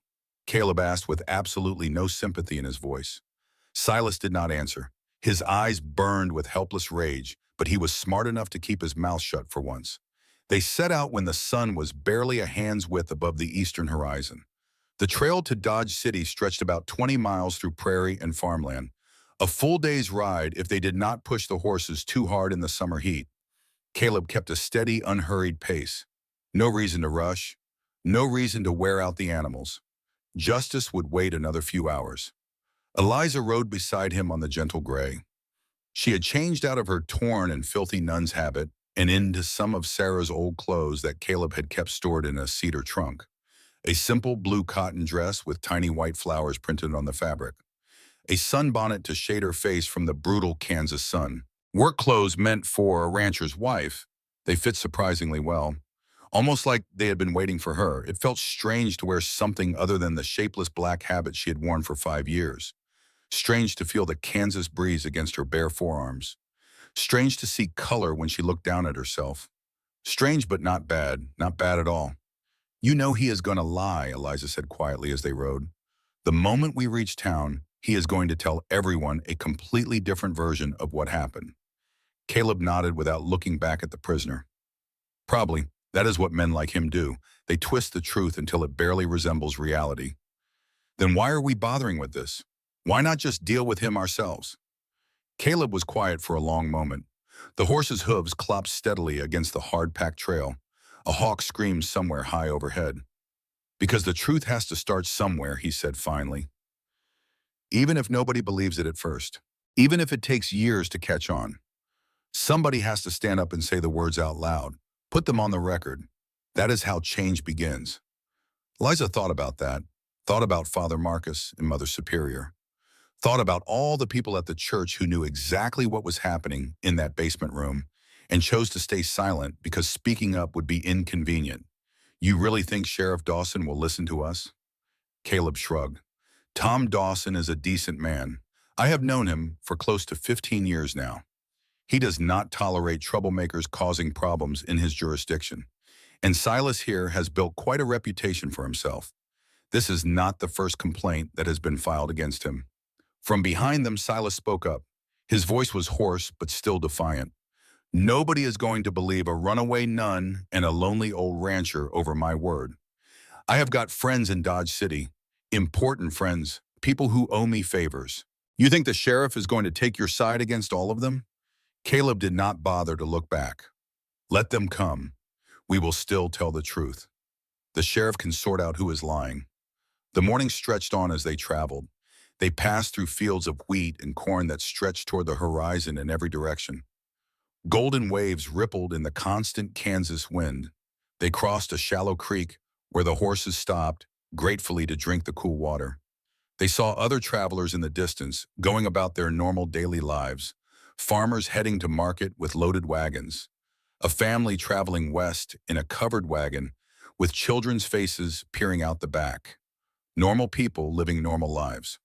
Caleb asked with absolutely no sympathy in his voice. Silas did not answer. His eyes burned with helpless rage, but he was smart enough to keep his mouth shut for once. They set out when the sun was barely a hand's width above the eastern horizon. The trail to Dodge City stretched about 20 miles through prairie and farmland, a full day's ride if they did not push the horses too hard in the summer heat. Caleb kept a steady, unhurried pace. No reason to rush, no reason to wear out the animals. Justice would wait another few hours. Eliza rode beside him on the gentle gray. She had changed out of her torn and filthy nun's habit and into some of Sarah's old clothes that Caleb had kept stored in a cedar trunk. A simple blue cotton dress with tiny white flowers printed on the fabric. A sunbonnet to shade her face from the brutal Kansas sun. Work clothes meant for a rancher's wife. They fit surprisingly well. Almost like they had been waiting for her. It felt strange to wear something other than the shapeless black habit she had worn for 5 years. Strange to feel the Kansas breeze against her bare forearms. Strange to see color when she looked down at herself. Strange but not bad at all. You know he is going to lie, Eliza said quietly as they rode. The moment we reach town, he is going to tell everyone a completely different version of what happened. Caleb nodded without looking back at the prisoner. Probably. That is what men like him do. They twist the truth until it barely resembles reality. Then why are we bothering with this? Why not just deal with him ourselves? Caleb was quiet for a long moment. The horse's hooves clopped steadily against the hard-packed trail. A hawk screamed somewhere high overhead. Because the truth has to start somewhere, he said finally. Even if nobody believes it at first. Even if it takes years to catch on. Somebody has to stand up and say the words out loud. Put them on the record. That is how change begins. Liza thought about that. Thought about Father Marcus and Mother Superior. Thought about all the people at the church who knew exactly what was happening in that basement room and chose to stay silent because speaking up would be inconvenient. You really think Sheriff Dawson will listen to us? Caleb shrugged. Tom Dawson is a decent man. I have known him for close to 15 years now. He does not tolerate troublemakers causing problems in his jurisdiction. And Silas here has built quite a reputation for himself. This is not the first complaint that has been filed against him. From behind them, Silas spoke up. His voice was hoarse, but still defiant. Nobody is going to believe a runaway nun and a lonely old rancher over my word. I have got friends in Dodge City, important friends, people who owe me favors. You think the sheriff is going to take your side against all of them? Caleb did not bother to look back. Let them come. We will still tell the truth. The sheriff can sort out who is lying. The morning stretched on as they traveled. They passed through fields of wheat and corn that stretched toward the horizon in every direction. Golden waves rippled in the constant Kansas wind. They crossed a shallow creek where the horses stopped, gratefully to drink the cool water. They saw other travelers in the distance, going about their normal daily lives. Farmers heading to market with loaded wagons. A family traveling west in a covered wagon with children's faces peering out the back. Normal people living normal lives.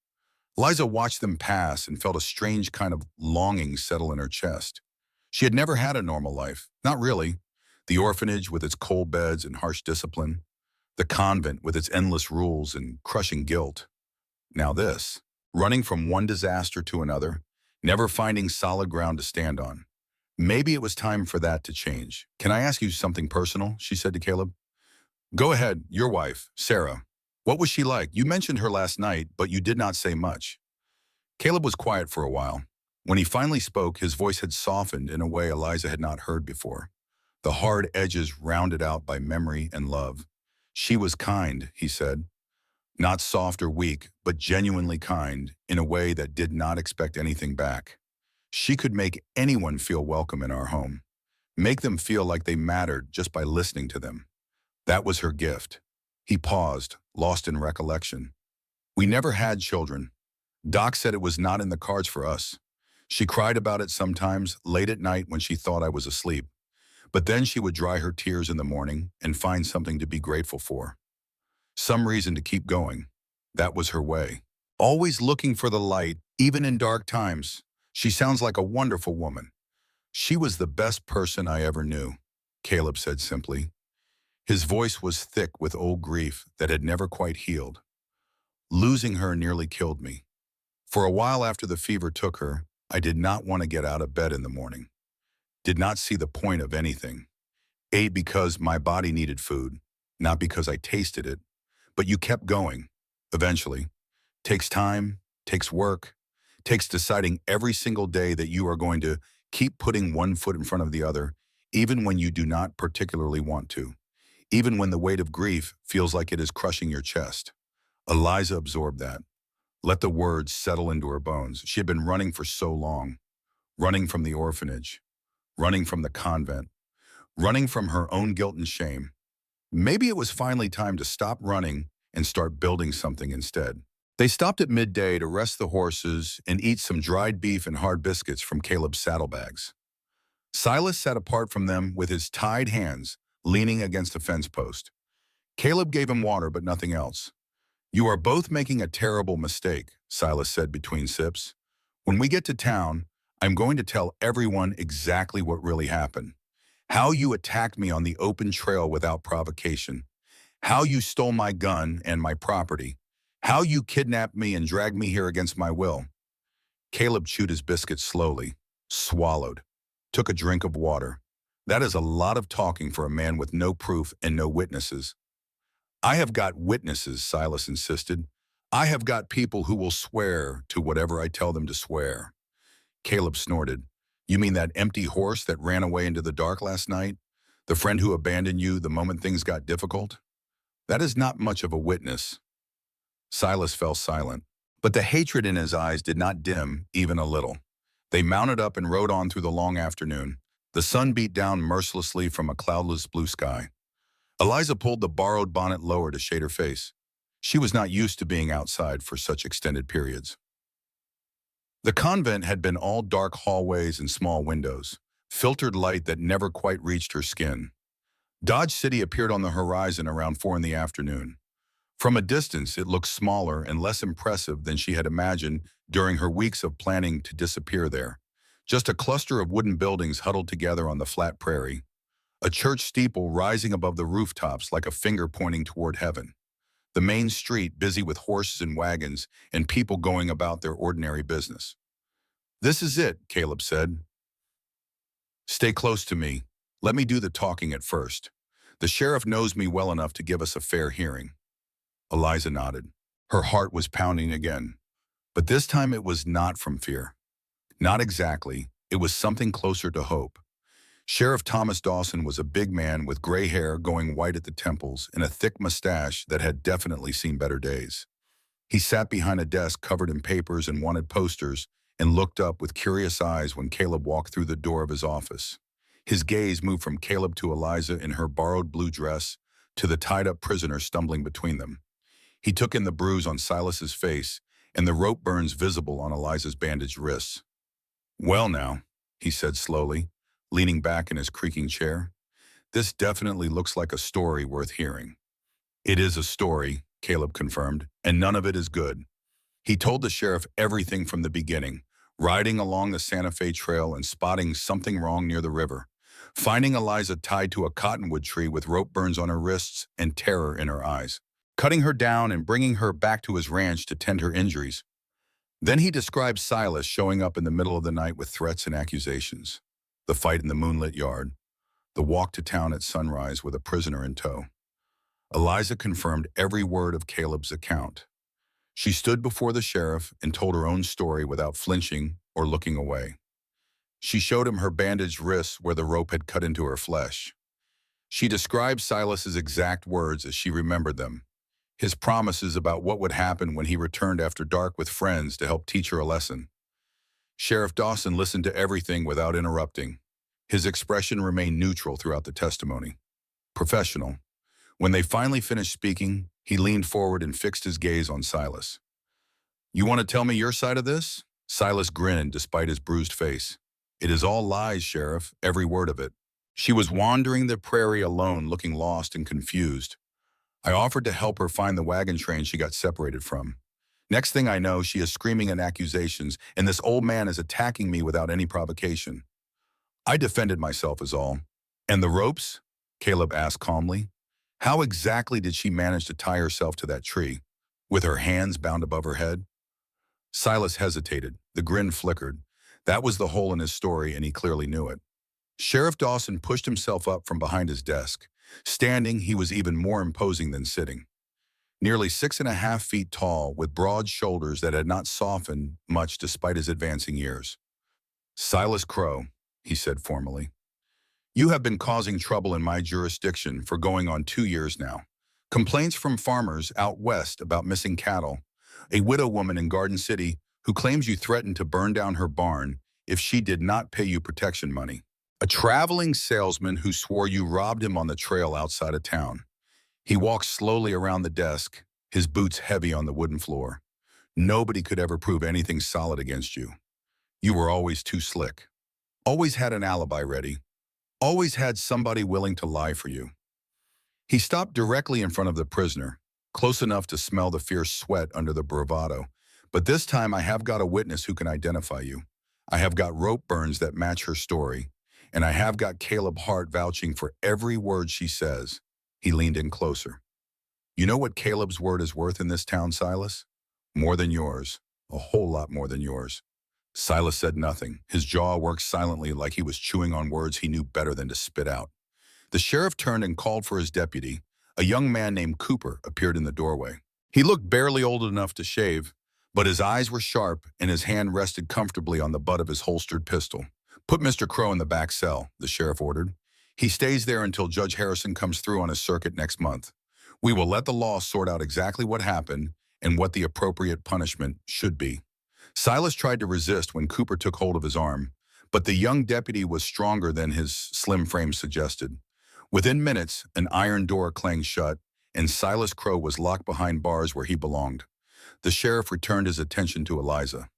Liza watched them pass and felt a strange kind of longing settle in her chest. She had never had a normal life, not really. The orphanage with its cold beds and harsh discipline, the convent with its endless rules and crushing guilt. Now this, running from one disaster to another, never finding solid ground to stand on. Maybe it was time for that to change. Can I ask you something personal? She said to Caleb. Go ahead, your wife, Sarah. What was she like? You mentioned her last night, but you did not say much. Caleb was quiet for a while. When he finally spoke, his voice had softened in a way Eliza had not heard before. The hard edges rounded out by memory and love. She was kind, he said. Not soft or weak, but genuinely kind in a way that did not expect anything back. She could make anyone feel welcome in our home, make them feel like they mattered just by listening to them. That was her gift. He paused, lost in recollection. We never had children. Doc said it was not in the cards for us. She cried about it sometimes, late at night when she thought I was asleep. But then she would dry her tears in the morning and find something to be grateful for. Some reason to keep going. That was her way. Always looking for the light, even in dark times. She sounds like a wonderful woman. She was the best person I ever knew, Caleb said simply. His voice was thick with old grief that had never quite healed. Losing her nearly killed me. For a while after the fever took her, I did not want to get out of bed in the morning. Did not see the point of anything. Ate because my body needed food, not because I tasted it. But you kept going, eventually. Takes time, takes work, takes deciding every single day that you are going to keep putting one foot in front of the other, even when you do not particularly want to, even when the weight of grief feels like it is crushing your chest. Eliza absorbed that. Let the words settle into her bones. She had been running for so long, running from the orphanage, running from the convent, running from her own guilt and shame. Maybe it was finally time to stop running and start building something instead. They stopped at midday to rest the horses and eat some dried beef and hard biscuits from Caleb's saddlebags. Silas sat apart from them with his tied hands leaning against a fence post. Caleb gave him water, but nothing else. You are both making a terrible mistake, Silas said between sips. When we get to town, I'm going to tell everyone exactly what really happened. How you attacked me on the open trail without provocation. How you stole my gun and my property. How you kidnapped me and dragged me here against my will. Caleb chewed his biscuit slowly, swallowed, took a drink of water. That is a lot of talking for a man with no proof and no witnesses. I have got witnesses, Silas insisted. I have got people who will swear to whatever I tell them to swear. Caleb snorted. You mean that empty horse that ran away into the dark last night? The friend who abandoned you the moment things got difficult? That is not much of a witness. Silas fell silent, but the hatred in his eyes did not dim even a little. They mounted up and rode on through the long afternoon. The sun beat down mercilessly from a cloudless blue sky. Eliza pulled the borrowed bonnet lower to shade her face. She was not used to being outside for such extended periods. The convent had been all dark hallways and small windows, filtered light that never quite reached her skin. Dodge City appeared on the horizon around 4 in the afternoon. From a distance, it looked smaller and less impressive than she had imagined during her weeks of planning to disappear there. Just a cluster of wooden buildings huddled together on the flat prairie. A church steeple rising above the rooftops like a finger pointing toward heaven. The main street busy with horses and wagons and people going about their ordinary business. This is it, Caleb said. Stay close to me. Let me do the talking at first. The sheriff knows me well enough to give us a fair hearing. Eliza nodded. Her heart was pounding again. But this time it was not from fear. Not exactly. It was something closer to hope. Sheriff Thomas Dawson was a big man with gray hair going white at the temples and a thick mustache that had definitely seen better days. He sat behind a desk covered in papers and wanted posters and looked up with curious eyes when Caleb walked through the door of his office. His gaze moved from Caleb to Eliza in her borrowed blue dress to the tied-up prisoner stumbling between them. He took in the bruise on Silas's face and the rope burns visible on Eliza's bandaged wrists. Well now, he said slowly, leaning back in his creaking chair. This definitely looks like a story worth hearing. It is a story, Caleb confirmed, and none of it is good. He told the sheriff everything from the beginning, riding along the Santa Fe Trail and spotting something wrong near the river, finding Eliza tied to a cottonwood tree with rope burns on her wrists and terror in her eyes, cutting her down and bringing her back to his ranch to tend her injuries. Then he described Silas showing up in the middle of the night with threats and accusations, the fight in the moonlit yard, the walk to town at sunrise with a prisoner in tow. Eliza confirmed every word of Caleb's account. She stood before the sheriff and told her own story without flinching or looking away. She showed him her bandaged wrists where the rope had cut into her flesh. She described Silas's exact words as she remembered them, his promises about what would happen when he returned after dark with friends to help teach her a lesson. Sheriff Dawson listened to everything without interrupting. His expression remained neutral throughout the testimony. Professional. When they finally finished speaking, he leaned forward and fixed his gaze on Silas. "You want to tell me your side of this?" Silas grinned despite his bruised face. "It is all lies, Sheriff, every word of it. She was wandering the prairie alone, looking lost and confused. I offered to help her find the wagon train she got separated from. Next thing I know, she is screaming in accusations, and this old man is attacking me without any provocation. I defended myself is all." "And the ropes?" Caleb asked calmly. "How exactly did she manage to tie herself to that tree, with her hands bound above her head?" Silas hesitated. The grin flickered. That was the hole in his story, and he clearly knew it. Sheriff Dawson pushed himself up from behind his desk. Standing, he was even more imposing than sitting. Nearly 6.5 feet tall, with broad shoulders that had not softened much despite his advancing years. "Silas Crow," he said formally, "you have been causing trouble in my jurisdiction for going on 2 years now. Complaints from farmers out west about missing cattle, a widow woman in Garden City who claims you threatened to burn down her barn if she did not pay you protection money. A traveling salesman who swore you robbed him on the trail outside of town." He walked slowly around the desk, his boots heavy on the wooden floor. "Nobody could ever prove anything solid against you. You were always too slick. Always had an alibi ready. Always had somebody willing to lie for you." He stopped directly in front of the prisoner, close enough to smell the fierce sweat under the bravado. "But this time I have got a witness who can identify you. I have got rope burns that match her story, and I have got Caleb Hart vouching for every word she says." He leaned in closer. "You know what Caleb's word is worth in this town, Silas? More than yours. A whole lot more than yours." Silas said nothing. His jaw worked silently like he was chewing on words he knew better than to spit out. The sheriff turned and called for his deputy. A young man named Cooper appeared in the doorway. He looked barely old enough to shave, but his eyes were sharp and his hand rested comfortably on the butt of his holstered pistol. "Put Mr. Crow in the back cell," the sheriff ordered. "He stays there until Judge Harrison comes through on his circuit next month. We will let the law sort out exactly what happened and what the appropriate punishment should be." Silas tried to resist when Cooper took hold of his arm, but the young deputy was stronger than his slim frame suggested. Within minutes, an iron door clanged shut, and Silas Crow was locked behind bars where he belonged. The sheriff returned his attention to Eliza.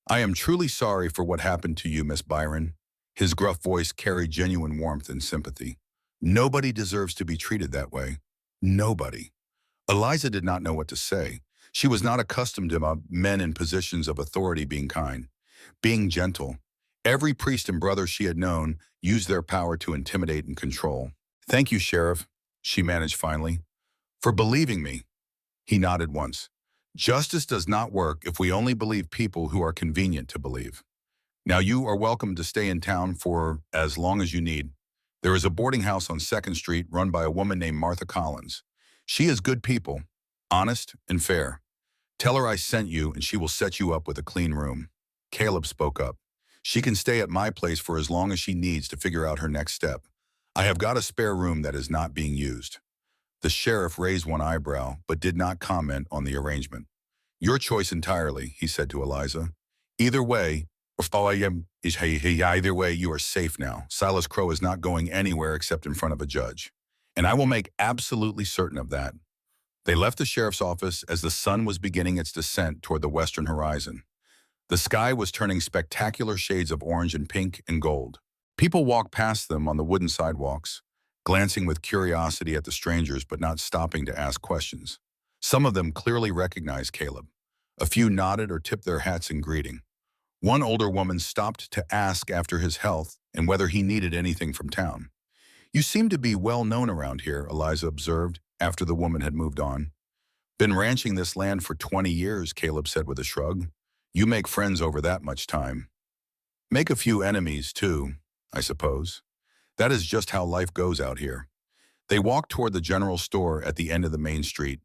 "I am truly sorry for what happened to you, Miss Byron." His gruff voice carried genuine warmth and sympathy. "Nobody deserves to be treated that way. Nobody." Eliza did not know what to say. She was not accustomed to men in positions of authority being kind, being gentle. Every priest and brother she had known used their power to intimidate and control. "Thank you, Sheriff," she managed finally, "for believing me." He nodded once. "Justice does not work if we only believe people who are convenient to believe. Now you are welcome to stay in town for as long as you need. There is a boarding house on 2nd Street run by a woman named Martha Collins. She is good people, honest and fair. Tell her I sent you and she will set you up with a clean room." Caleb spoke up. "She can stay at my place for as long as she needs to figure out her next step. I have got a spare room that is not being used." The sheriff raised one eyebrow, but did not comment on the arrangement. "Your choice entirely," he said to Eliza. Either way, you are safe now. Silas Crow is not going anywhere except in front of a judge. And I will make absolutely certain of that." They left the sheriff's office as the sun was beginning its descent toward the western horizon. The sky was turning spectacular shades of orange and pink and gold. People walked past them on the wooden sidewalks, glancing with curiosity at the strangers but not stopping to ask questions. Some of them clearly recognized Caleb. A few nodded or tipped their hats in greeting. One older woman stopped to ask after his health and whether he needed anything from town. "You seem to be well known around here," Eliza observed after the woman had moved on. "Been ranching this land for 20 years, Caleb said with a shrug. "You make friends over that much time. Make a few enemies, too, I suppose. That is just how life goes out here." They walked toward the general store at the end of the main street.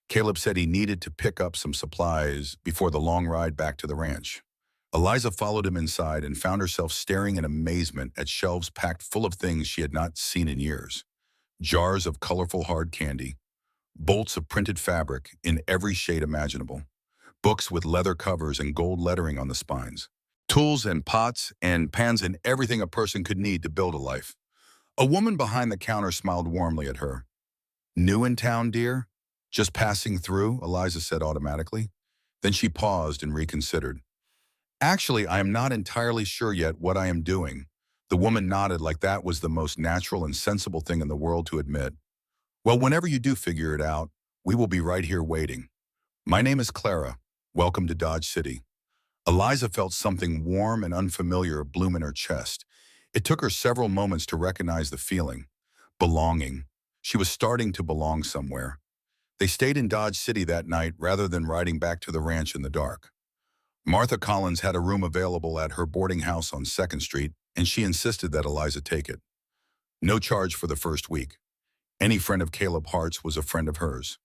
Caleb said he needed to pick up some supplies before the long ride back to the ranch. Eliza followed him inside and found herself staring in amazement at shelves packed full of things she had not seen in years. Jars of colorful hard candy, bolts of printed fabric in every shade imaginable, books with leather covers and gold lettering on the spines, tools and pots and pans and everything a person could need to build a life. A woman behind the counter smiled warmly at her. "New in town, dear?" "Just passing through," Eliza said automatically. Then she paused and reconsidered. "Actually, I am not entirely sure yet what I am doing." The woman nodded like that was the most natural and sensible thing in the world to admit. "Well, whenever you do figure it out, we will be right here waiting. My name is Clara. Welcome to Dodge City." Eliza felt something warm and unfamiliar bloom in her chest. It took her several moments to recognize the feeling. Belonging. She was starting to belong somewhere. They stayed in Dodge City that night rather than riding back to the ranch in the dark. Martha Collins had a room available at her boarding house on 2nd Street, and she insisted that Eliza take it. No charge for the first week. Any friend of Caleb Hart's was a friend of hers.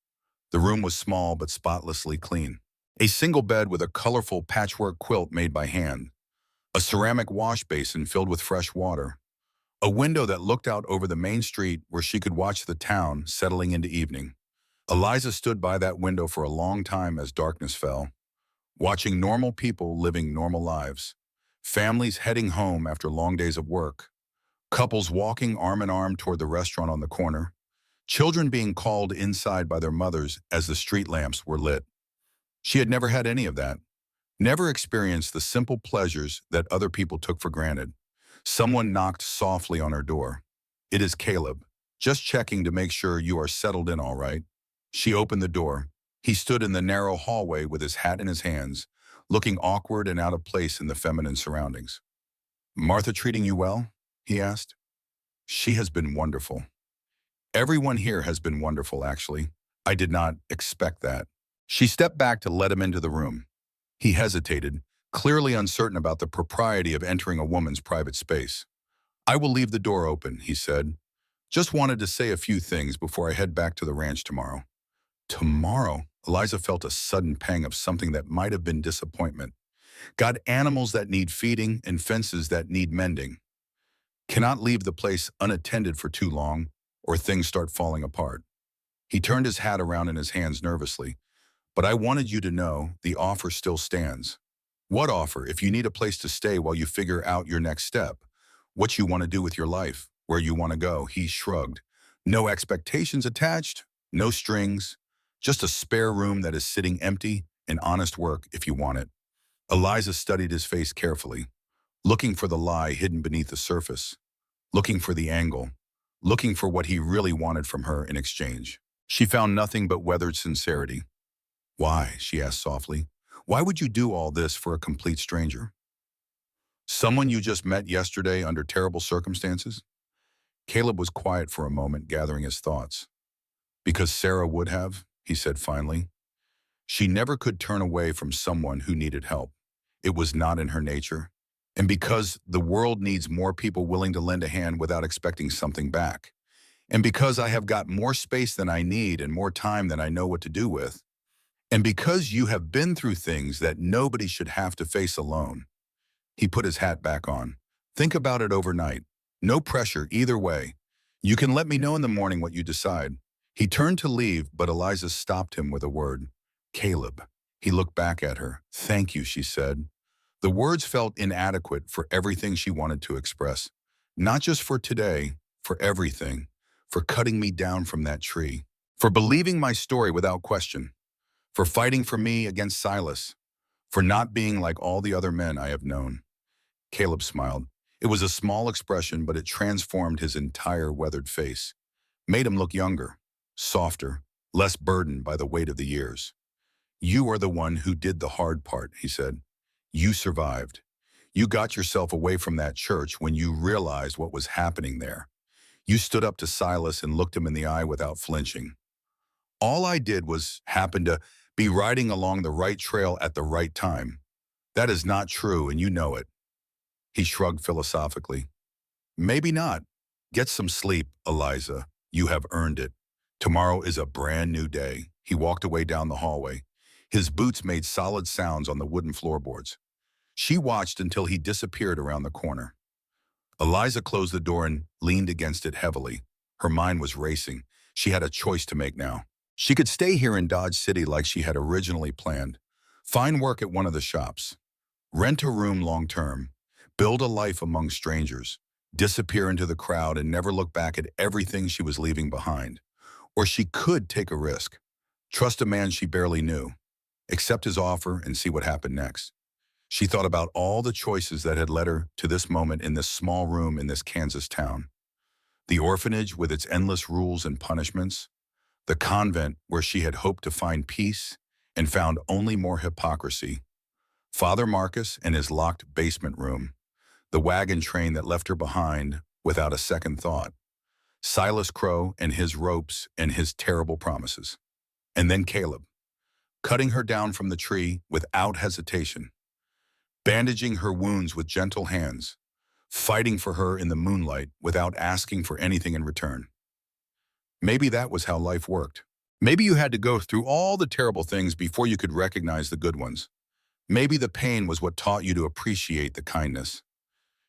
The room was small but spotlessly clean. A single bed with a colorful patchwork quilt made by hand. A ceramic wash basin filled with fresh water. A window that looked out over the main street where she could watch the town settling into evening. Eliza stood by that window for a long time as darkness fell, watching normal people living normal lives. Families heading home after long days of work. Couples walking arm in arm toward the restaurant on the corner. Children being called inside by their mothers as the street lamps were lit. She had never had any of that. Never experienced the simple pleasures that other people took for granted. Someone knocked softly on her door. "It is Caleb. Just checking to make sure you are settled in all right." She opened the door. He stood in the narrow hallway with his hat in his hands, looking awkward and out of place in the feminine surroundings. "Martha treating you well?" he asked. "She has been wonderful. Everyone here has been wonderful, actually. I did not expect that." She stepped back to let him into the room. He hesitated, clearly uncertain about the propriety of entering a woman's private space. "I will leave the door open," he said. "Just wanted to say a few things before I head back to the ranch tomorrow." Tomorrow? Eliza felt a sudden pang of something that might have been disappointment. Got animals that need feeding and fences that need mending. Cannot leave the place unattended for too long, or things start falling apart. He turned his hat around in his hands nervously. "But I wanted you to know the offer still stands." "What offer? If you need a place to stay while you figure out your next step, what you want to do with your life, where you want to go," he shrugged. "No expectations attached, no strings, just a spare room that is sitting empty and honest work if you want it." Eliza studied his face carefully, looking for the lie hidden beneath the surface, looking for the angle, looking for what he really wanted from her in exchange. She found nothing but weathered sincerity. "Why?" she asked softly. "Why would you do all this for a complete stranger? Someone you just met yesterday under terrible circumstances?" Caleb was quiet for a moment, gathering his thoughts. "Because Sarah would have," he said finally. "She never could turn away from someone who needed help. It was not in her nature. And because the world needs more people willing to lend a hand without expecting something back. And because I have got more space than I need and more time than I know what to do with. And because you have been through things that nobody should have to face alone." He put his hat back on. "Think about it overnight. No pressure either way. You can let me know in the morning what you decide." He turned to leave, but Eliza stopped him with a word. "Caleb." He looked back at her. "Thank you," she said. The words felt inadequate for everything she wanted to express. Not just for today, for everything. For cutting me down from that tree. For believing my story without question. For fighting for me against Silas. For not being like all the other men I have known. Caleb smiled. It was a small expression, but it transformed his entire weathered face. Made him look younger, softer, less burdened by the weight of the years. You are the one who did the hard part, he said. You survived. You got yourself away from that church when you realized what was happening there. You stood up to Silas and looked him in the eye without flinching. All I did was happen to be riding along the right trail at the right time. That is not true, and you know it. He shrugged philosophically. Maybe not. Get some sleep, Eliza. You have earned it. Tomorrow is a brand new day. He walked away down the hallway. His boots made solid sounds on the wooden floorboards. She watched until he disappeared around the corner. Eliza closed the door and leaned against it heavily. Her mind was racing. She had a choice to make now. She could stay here in Dodge City like she had originally planned, find work at one of the shops, rent a room long-term, build a life among strangers, disappear into the crowd and never look back at everything she was leaving behind. Or she could take a risk, trust a man she barely knew, accept his offer and see what happened next. She thought about all the choices that had led her to this moment in this small room in this Kansas town. The orphanage with its endless rules and punishments, the convent where she had hoped to find peace and found only more hypocrisy, Father Marcus and his locked basement room, the wagon train that left her behind without a second thought, Silas Crow and his ropes and his terrible promises. And then Caleb, cutting her down from the tree without hesitation, bandaging her wounds with gentle hands, fighting for her in the moonlight without asking for anything in return. Maybe that was how life worked. Maybe you had to go through all the terrible things before you could recognize the good ones. Maybe the pain was what taught you to appreciate the kindness.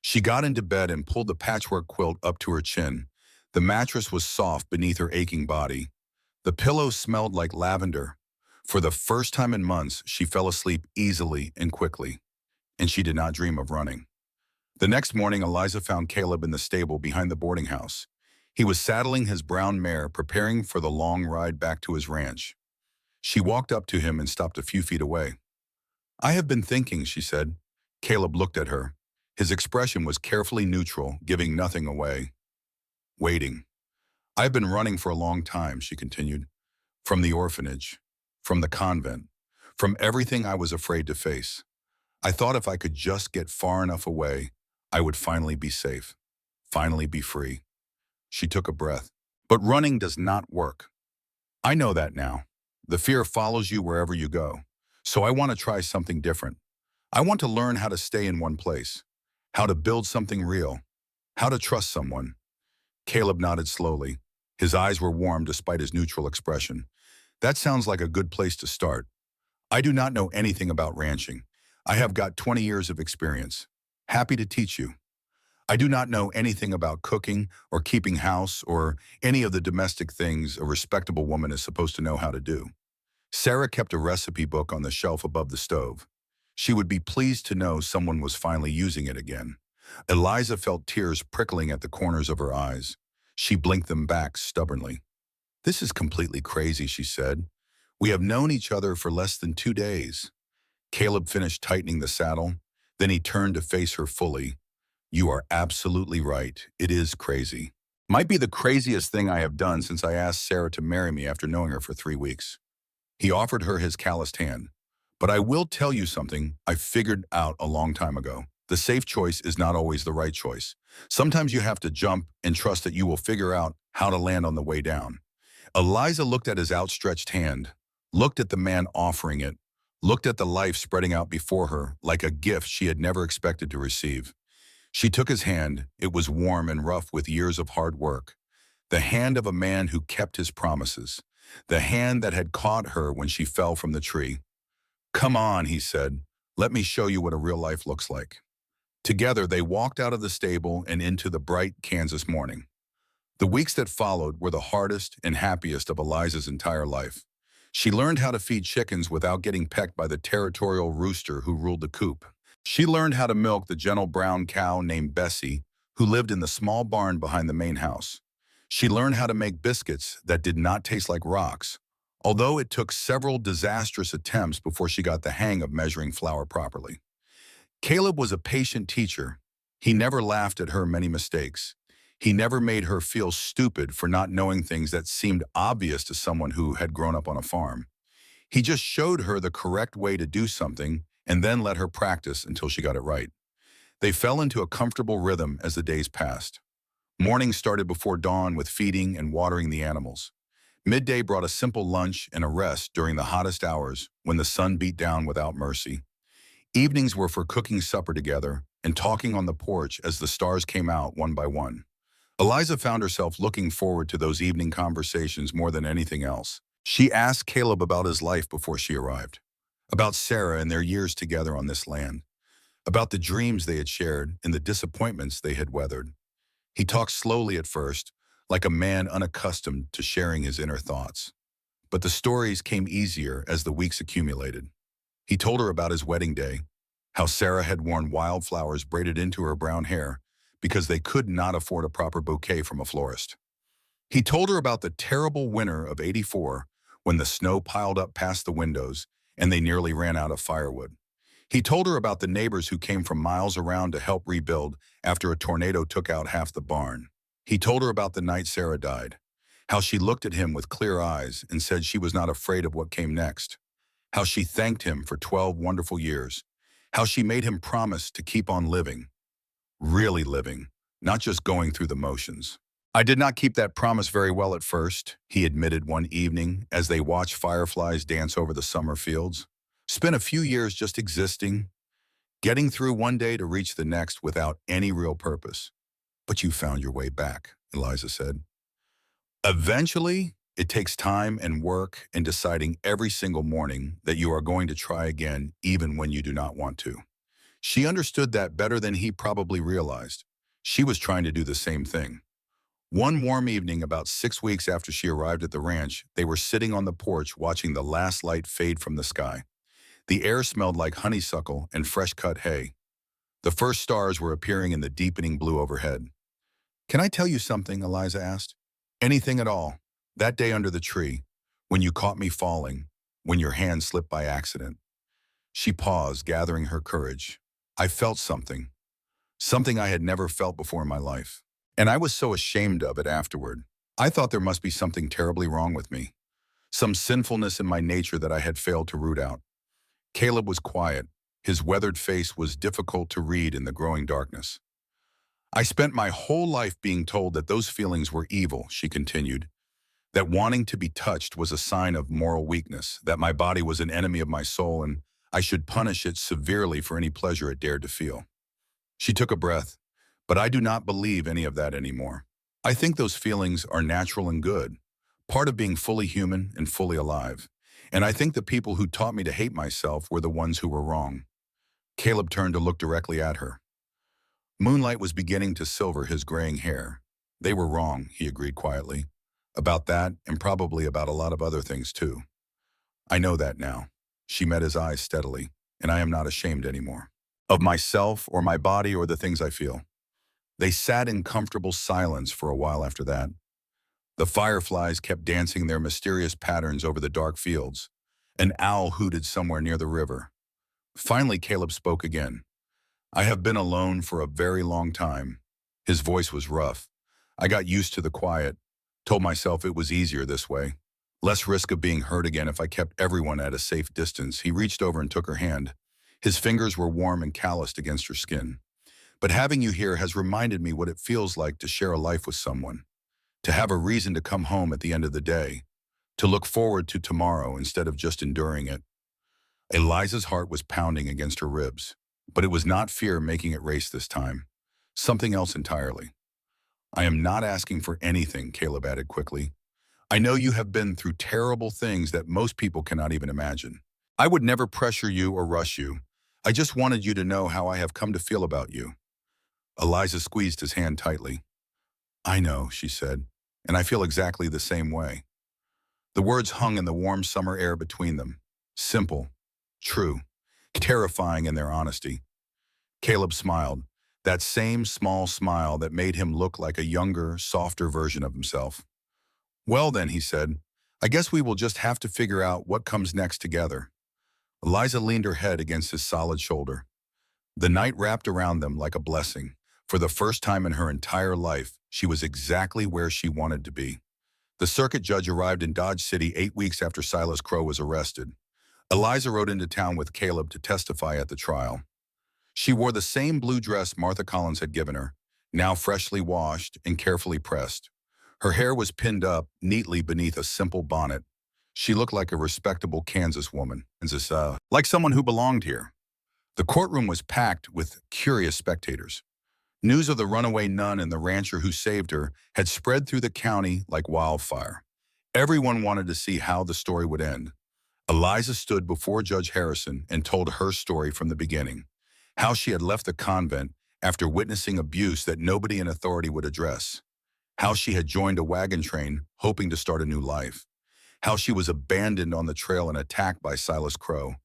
She got into bed and pulled the patchwork quilt up to her chin. The mattress was soft beneath her aching body. The pillow smelled like lavender. For the first time in months, she fell asleep easily and quickly, and she did not dream of running. The next morning, Eliza found Caleb in the stable behind the boarding house. He was saddling his brown mare, preparing for the long ride back to his ranch. She walked up to him and stopped a few feet away. I have been thinking, she said. Caleb looked at her. His expression was carefully neutral, giving nothing away. Waiting. I've been running for a long time, she continued. From the orphanage, from the convent, from everything I was afraid to face. I thought if I could just get far enough away, I would finally be safe, finally be free. She took a breath. But running does not work. I know that now. The fear follows you wherever you go. So I want to try something different. I want to learn how to stay in one place, how to build something real, how to trust someone. Caleb nodded slowly. His eyes were warm despite his neutral expression. That sounds like a good place to start. I do not know anything about ranching. I have got 20 years of experience. Happy to teach you. I do not know anything about cooking or keeping house or any of the domestic things a respectable woman is supposed to know how to do. Sarah kept a recipe book on the shelf above the stove. She would be pleased to know someone was finally using it again. Eliza felt tears prickling at the corners of her eyes. She blinked them back stubbornly. This is completely crazy, she said. We have known each other for less than 2 days. Caleb finished tightening the saddle. Then he turned to face her fully. You are absolutely right. It is crazy. Might be the craziest thing I have done since I asked Sarah to marry me after knowing her for 3 weeks. He offered her his calloused hand. But I will tell you something I figured out a long time ago. The safe choice is not always the right choice. Sometimes you have to jump and trust that you will figure out how to land on the way down. Eliza looked at his outstretched hand, looked at the man offering it, looked at the life spreading out before her like a gift she had never expected to receive. She took his hand. It was warm and rough with years of hard work. The hand of a man who kept his promises. The hand that had caught her when she fell from the tree. Come on, he said. Let me show you what a real life looks like. Together, they walked out of the stable and into the bright Kansas morning. The weeks that followed were the hardest and happiest of Eliza's entire life. She learned how to feed chickens without getting pecked by the territorial rooster who ruled the coop. She learned how to milk the gentle brown cow named Bessie, who lived in the small barn behind the main house. She learned how to make biscuits that did not taste like rocks, although it took several disastrous attempts before she got the hang of measuring flour properly. Caleb was a patient teacher. He never laughed at her many mistakes. He never made her feel stupid for not knowing things that seemed obvious to someone who had grown up on a farm. He just showed her the correct way to do something and then let her practice until she got it right. They fell into a comfortable rhythm as the days passed. Morning started before dawn with feeding and watering the animals. Midday brought a simple lunch and a rest during the hottest hours when the sun beat down without mercy. Evenings were for cooking supper together and talking on the porch as the stars came out one by one. Eliza found herself looking forward to those evening conversations more than anything else. She asked Caleb about his life before she arrived, about Sarah and their years together on this land, about the dreams they had shared and the disappointments they had weathered. He talked slowly at first, like a man unaccustomed to sharing his inner thoughts. But the stories came easier as the weeks accumulated. He told her about his wedding day, how Sarah had worn wildflowers braided into her brown hair because they could not afford a proper bouquet from a florist. He told her about the terrible winter of '84 when the snow piled up past the windows and they nearly ran out of firewood. He told her about the neighbors who came from miles around to help rebuild after a tornado took out half the barn. He told her about the night Sarah died, how she looked at him with clear eyes and said she was not afraid of what came next, how she thanked him for 12 wonderful years, how she made him promise to keep on living, really living, not just going through the motions. I did not keep that promise very well at first, he admitted one evening as they watched fireflies dance over the summer fields. Spent a few years just existing, getting through one day to reach the next without any real purpose. But you found your way back, Eliza said. Eventually, it takes time and work and deciding every single morning that you are going to try again even when you do not want to. She understood that better than he probably realized. She was trying to do the same thing. One warm evening, about 6 weeks after she arrived at the ranch, they were sitting on the porch watching the last light fade from the sky. The air smelled like honeysuckle and fresh-cut hay. The first stars were appearing in the deepening blue overhead. "Can I tell you something?" Eliza asked. "Anything at all. That day under the tree, when you caught me falling, when your hand slipped by accident." She paused, gathering her courage. "I felt something. Something I had never felt before in my life. And I was so ashamed of it afterward. I thought there must be something terribly wrong with me. Some sinfulness in my nature that I had failed to root out." Caleb was quiet. His weathered face was difficult to read in the growing darkness. "I spent my whole life being told that those feelings were evil," she continued, "that wanting to be touched was a sign of moral weakness, that my body was an enemy of my soul and I should punish it severely for any pleasure it dared to feel." She took a breath. "But I do not believe any of that anymore. I think those feelings are natural and good, part of being fully human and fully alive. And I think the people who taught me to hate myself were the ones who were wrong." Caleb turned to look directly at her. Moonlight was beginning to silver his graying hair. "They were wrong," he agreed quietly. "About that, and probably about a lot of other things too. I know that now." She met his eyes steadily. "And I am not ashamed anymore. Of myself or my body or the things I feel." They sat in comfortable silence for a while after that. The fireflies kept dancing their mysterious patterns over the dark fields. An owl hooted somewhere near the river. Finally, Caleb spoke again. "I have been alone for a very long time." His voice was rough. "I got used to the quiet, told myself it was easier this way. Less risk of being hurt again if I kept everyone at a safe distance." He reached over and took her hand. His fingers were warm and calloused against her skin. "But having you here has reminded me what it feels like to share a life with someone, to have a reason to come home at the end of the day, to look forward to tomorrow instead of just enduring it." Eliza's heart was pounding against her ribs, but it was not fear making it race this time. Something else entirely. "I am not asking for anything," Caleb added quickly. "I know you have been through terrible things that most people cannot even imagine. I would never pressure you or rush you. I just wanted you to know how I have come to feel about you." Eliza squeezed his hand tightly. "I know," she said, "and I feel exactly the same way." The words hung in the warm summer air between them. Simple, true, terrifying in their honesty. Caleb smiled, that same small smile that made him look like a younger, softer version of himself. "Well then," he said, "I guess we will just have to figure out what comes next together." Eliza leaned her head against his solid shoulder. The night wrapped around them like a blessing. For the first time in her entire life, she was exactly where she wanted to be. The circuit judge arrived in Dodge City 8 weeks after Silas Crowe was arrested. Eliza rode into town with Caleb to testify at the trial. She wore the same blue dress Martha Collins had given her, now freshly washed and carefully pressed. Her hair was pinned up neatly beneath a simple bonnet. She looked like a respectable Kansas woman, like someone who belonged here. The courtroom was packed with curious spectators. News of the runaway nun and the rancher who saved her had spread through the county like wildfire. Everyone wanted to see how the story would end. Eliza stood before Judge Harrison and told her story from the beginning, how she had left the convent after witnessing abuse that nobody in authority would address, how she had joined a wagon train hoping to start a new life, how she was abandoned on the trail and attacked by Silas Crowe,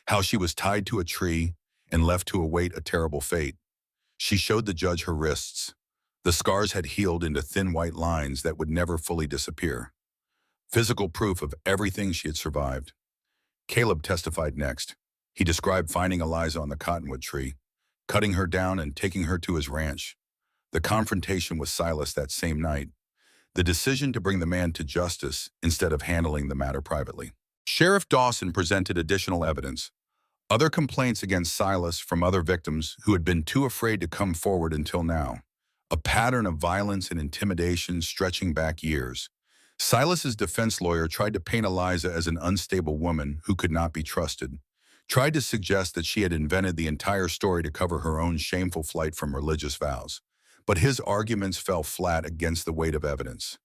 how she was tied to a tree and left to await a terrible fate. She showed the judge her wrists. The scars had healed into thin white lines that would never fully disappear. Physical proof of everything she had survived. Caleb testified next. He described finding Eliza on the cottonwood tree, cutting her down and taking her to his ranch. The confrontation with Silas that same night. The decision to bring the man to justice instead of handling the matter privately. Sheriff Dawson presented additional evidence. Other complaints against Silas from other victims who had been too afraid to come forward until now. A pattern of violence and intimidation stretching back years. Silas's defense lawyer tried to paint Eliza as an unstable woman who could not be trusted. Tried to suggest that she had invented the entire story to cover her own shameful flight from religious vows. But his arguments fell flat against the weight of evidence.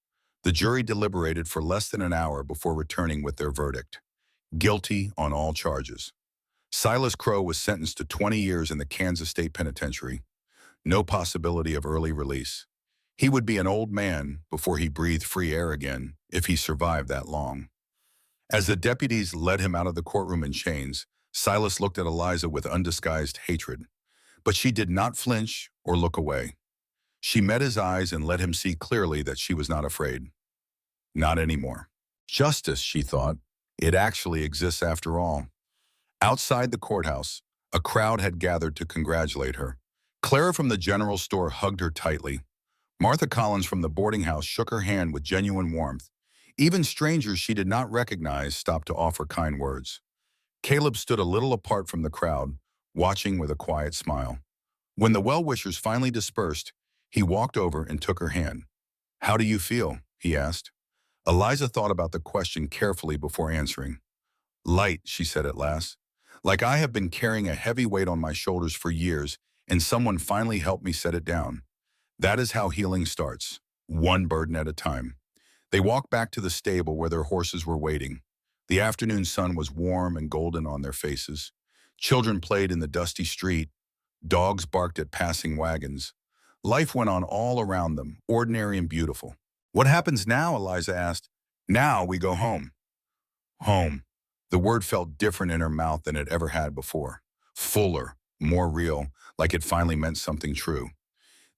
The jury deliberated for less than an hour before returning with their verdict. Guilty on all charges. Silas Crowe was sentenced to 20 years in the Kansas State Penitentiary. No possibility of early release. He would be an old man before he breathed free air again, if he survived that long. As the deputies led him out of the courtroom in chains, Silas looked at Eliza with undisguised hatred. But she did not flinch or look away. She met his eyes and let him see clearly that she was not afraid. Not anymore. Justice, she thought. It actually exists after all. Outside the courthouse, a crowd had gathered to congratulate her. Clara from the general store hugged her tightly. Martha Collins from the boarding house shook her hand with genuine warmth. Even strangers she did not recognize stopped to offer kind words. Caleb stood a little apart from the crowd, watching with a quiet smile. When the well-wishers finally dispersed, he walked over and took her hand. "How do you feel?" he asked. Eliza thought about the question carefully before answering. "Light," she said at last. "Like I have been carrying a heavy weight on my shoulders for years, and someone finally helped me set it down. That is how healing starts, one burden at a time." They walked back to the stable where their horses were waiting. The afternoon sun was warm and golden on their faces. Children played in the dusty street. Dogs barked at passing wagons. Life went on all around them, ordinary and beautiful. "What happens now?" Eliza asked. "Now we go home." Home. The word felt different in her mouth than it ever had before. Fuller, more real, like it finally meant something true.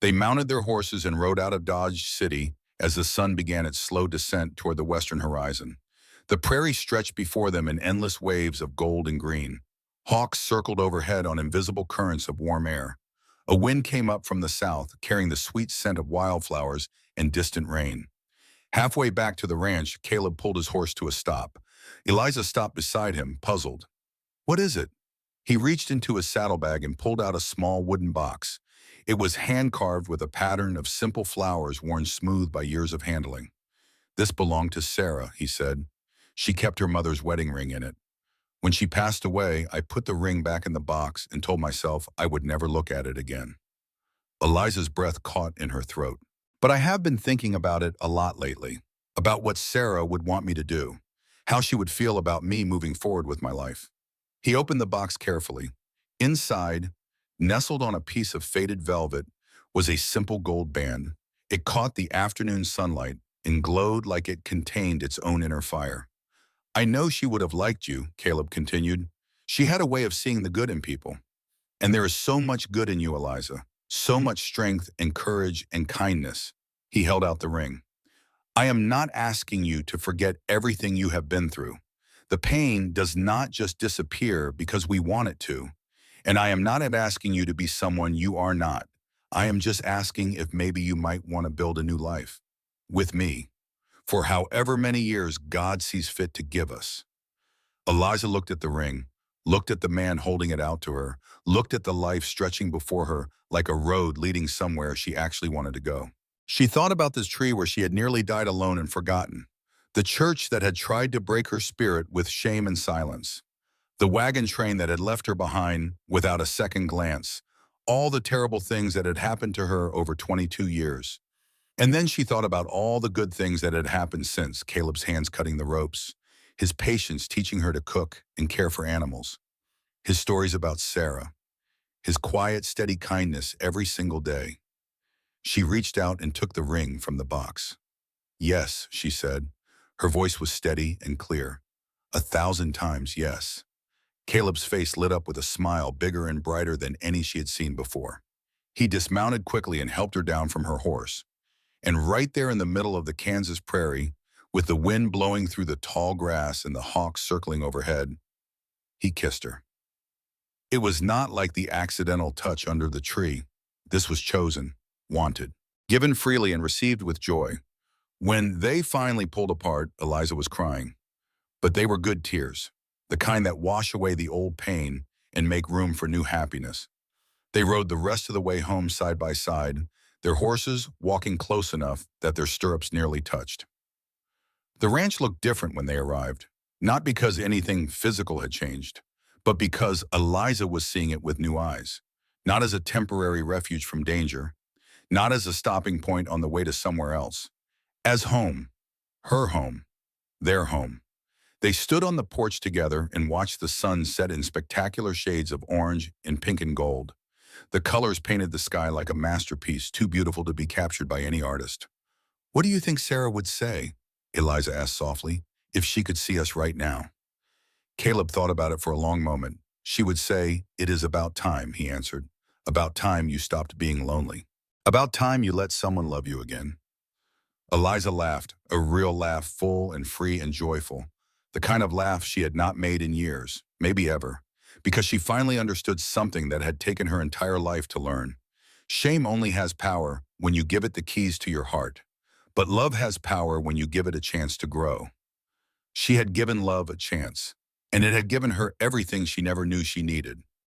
They mounted their horses and rode out of Dodge City as the sun began its slow descent toward the western horizon. The prairie stretched before them in endless waves of gold and green. Hawks circled overhead on invisible currents of warm air. A wind came up from the south, carrying the sweet scent of wildflowers and distant rain. Halfway back to the ranch, Caleb pulled his horse to a stop. Eliza stopped beside him, puzzled. "What is it?" He reached into his saddlebag and pulled out a small wooden box. It was hand-carved with a pattern of simple flowers worn smooth by years of handling. "This belonged to Sarah," he said. "She kept her mother's wedding ring in it. When she passed away, I put the ring back in the box and told myself I would never look at it again." Eliza's breath caught in her throat. "But I have been thinking about it a lot lately, about what Sarah would want me to do, how she would feel about me moving forward with my life." He opened the box carefully. Inside, nestled on a piece of faded velvet, was a simple gold band. It caught the afternoon sunlight and glowed like it contained its own inner fire. "I know she would have liked you," Caleb continued. "She had a way of seeing the good in people. And there is so much good in you, Eliza. So much strength and courage and kindness." He held out the ring. "I am not asking you to forget everything you have been through. The pain does not just disappear because we want it to. And I am not asking you to be someone you are not. I am just asking if maybe you might want to build a new life. With me. for however many years God sees fit to give us. Eliza looked at the ring, looked at the man holding it out to her, looked at the life stretching before her like a road leading somewhere she actually wanted to go. She thought about this tree where she had nearly died alone and forgotten, the church that had tried to break her spirit with shame and silence, the wagon train that had left her behind without a second glance, all the terrible things that had happened to her over 22 years. And then she thought about all the good things that had happened since: Caleb's hands cutting the ropes, his patience teaching her to cook and care for animals, his stories about Sarah, his quiet, steady kindness every single day. She reached out and took the ring from the box. "Yes," she said. Her voice was steady and clear. 1,000 times yes. Caleb's face lit up with a smile bigger and brighter than any she had seen before. He dismounted quickly and helped her down from her horse. And right there in the middle of the Kansas prairie, with the wind blowing through the tall grass and the hawks circling overhead, he kissed her. It was not like the accidental touch under the tree. This was chosen, wanted, given freely and received with joy. When they finally pulled apart, Eliza was crying. But they were good tears, the kind that wash away the old pain and make room for new happiness. They rode the rest of the way home side by side, their horses walking close enough that their stirrups nearly touched. The ranch looked different when they arrived, not because anything physical had changed, but because Eliza was seeing it with new eyes, not as a temporary refuge from danger, not as a stopping point on the way to somewhere else, as home, her home, their home. They stood on the porch together and watched the sun set in spectacular shades of orange and pink and gold. The colors painted the sky like a masterpiece too beautiful to be captured by any artist. "What do you think Sarah would say," Eliza asked softly, "if she could see us right now?" Caleb thought about it for a long moment. "She would say, 'It is about time,'" he answered. "About time you stopped being lonely. About time you let someone love you again." Eliza laughed, a real laugh, full and free and joyful. The kind of laugh she had not made in years, maybe ever, because she finally understood something that had taken her entire life to learn. Shame only has power when you give it the keys to your heart, but love has power when you give it a chance to grow. She had given love a chance, and it had given her everything she never knew she needed.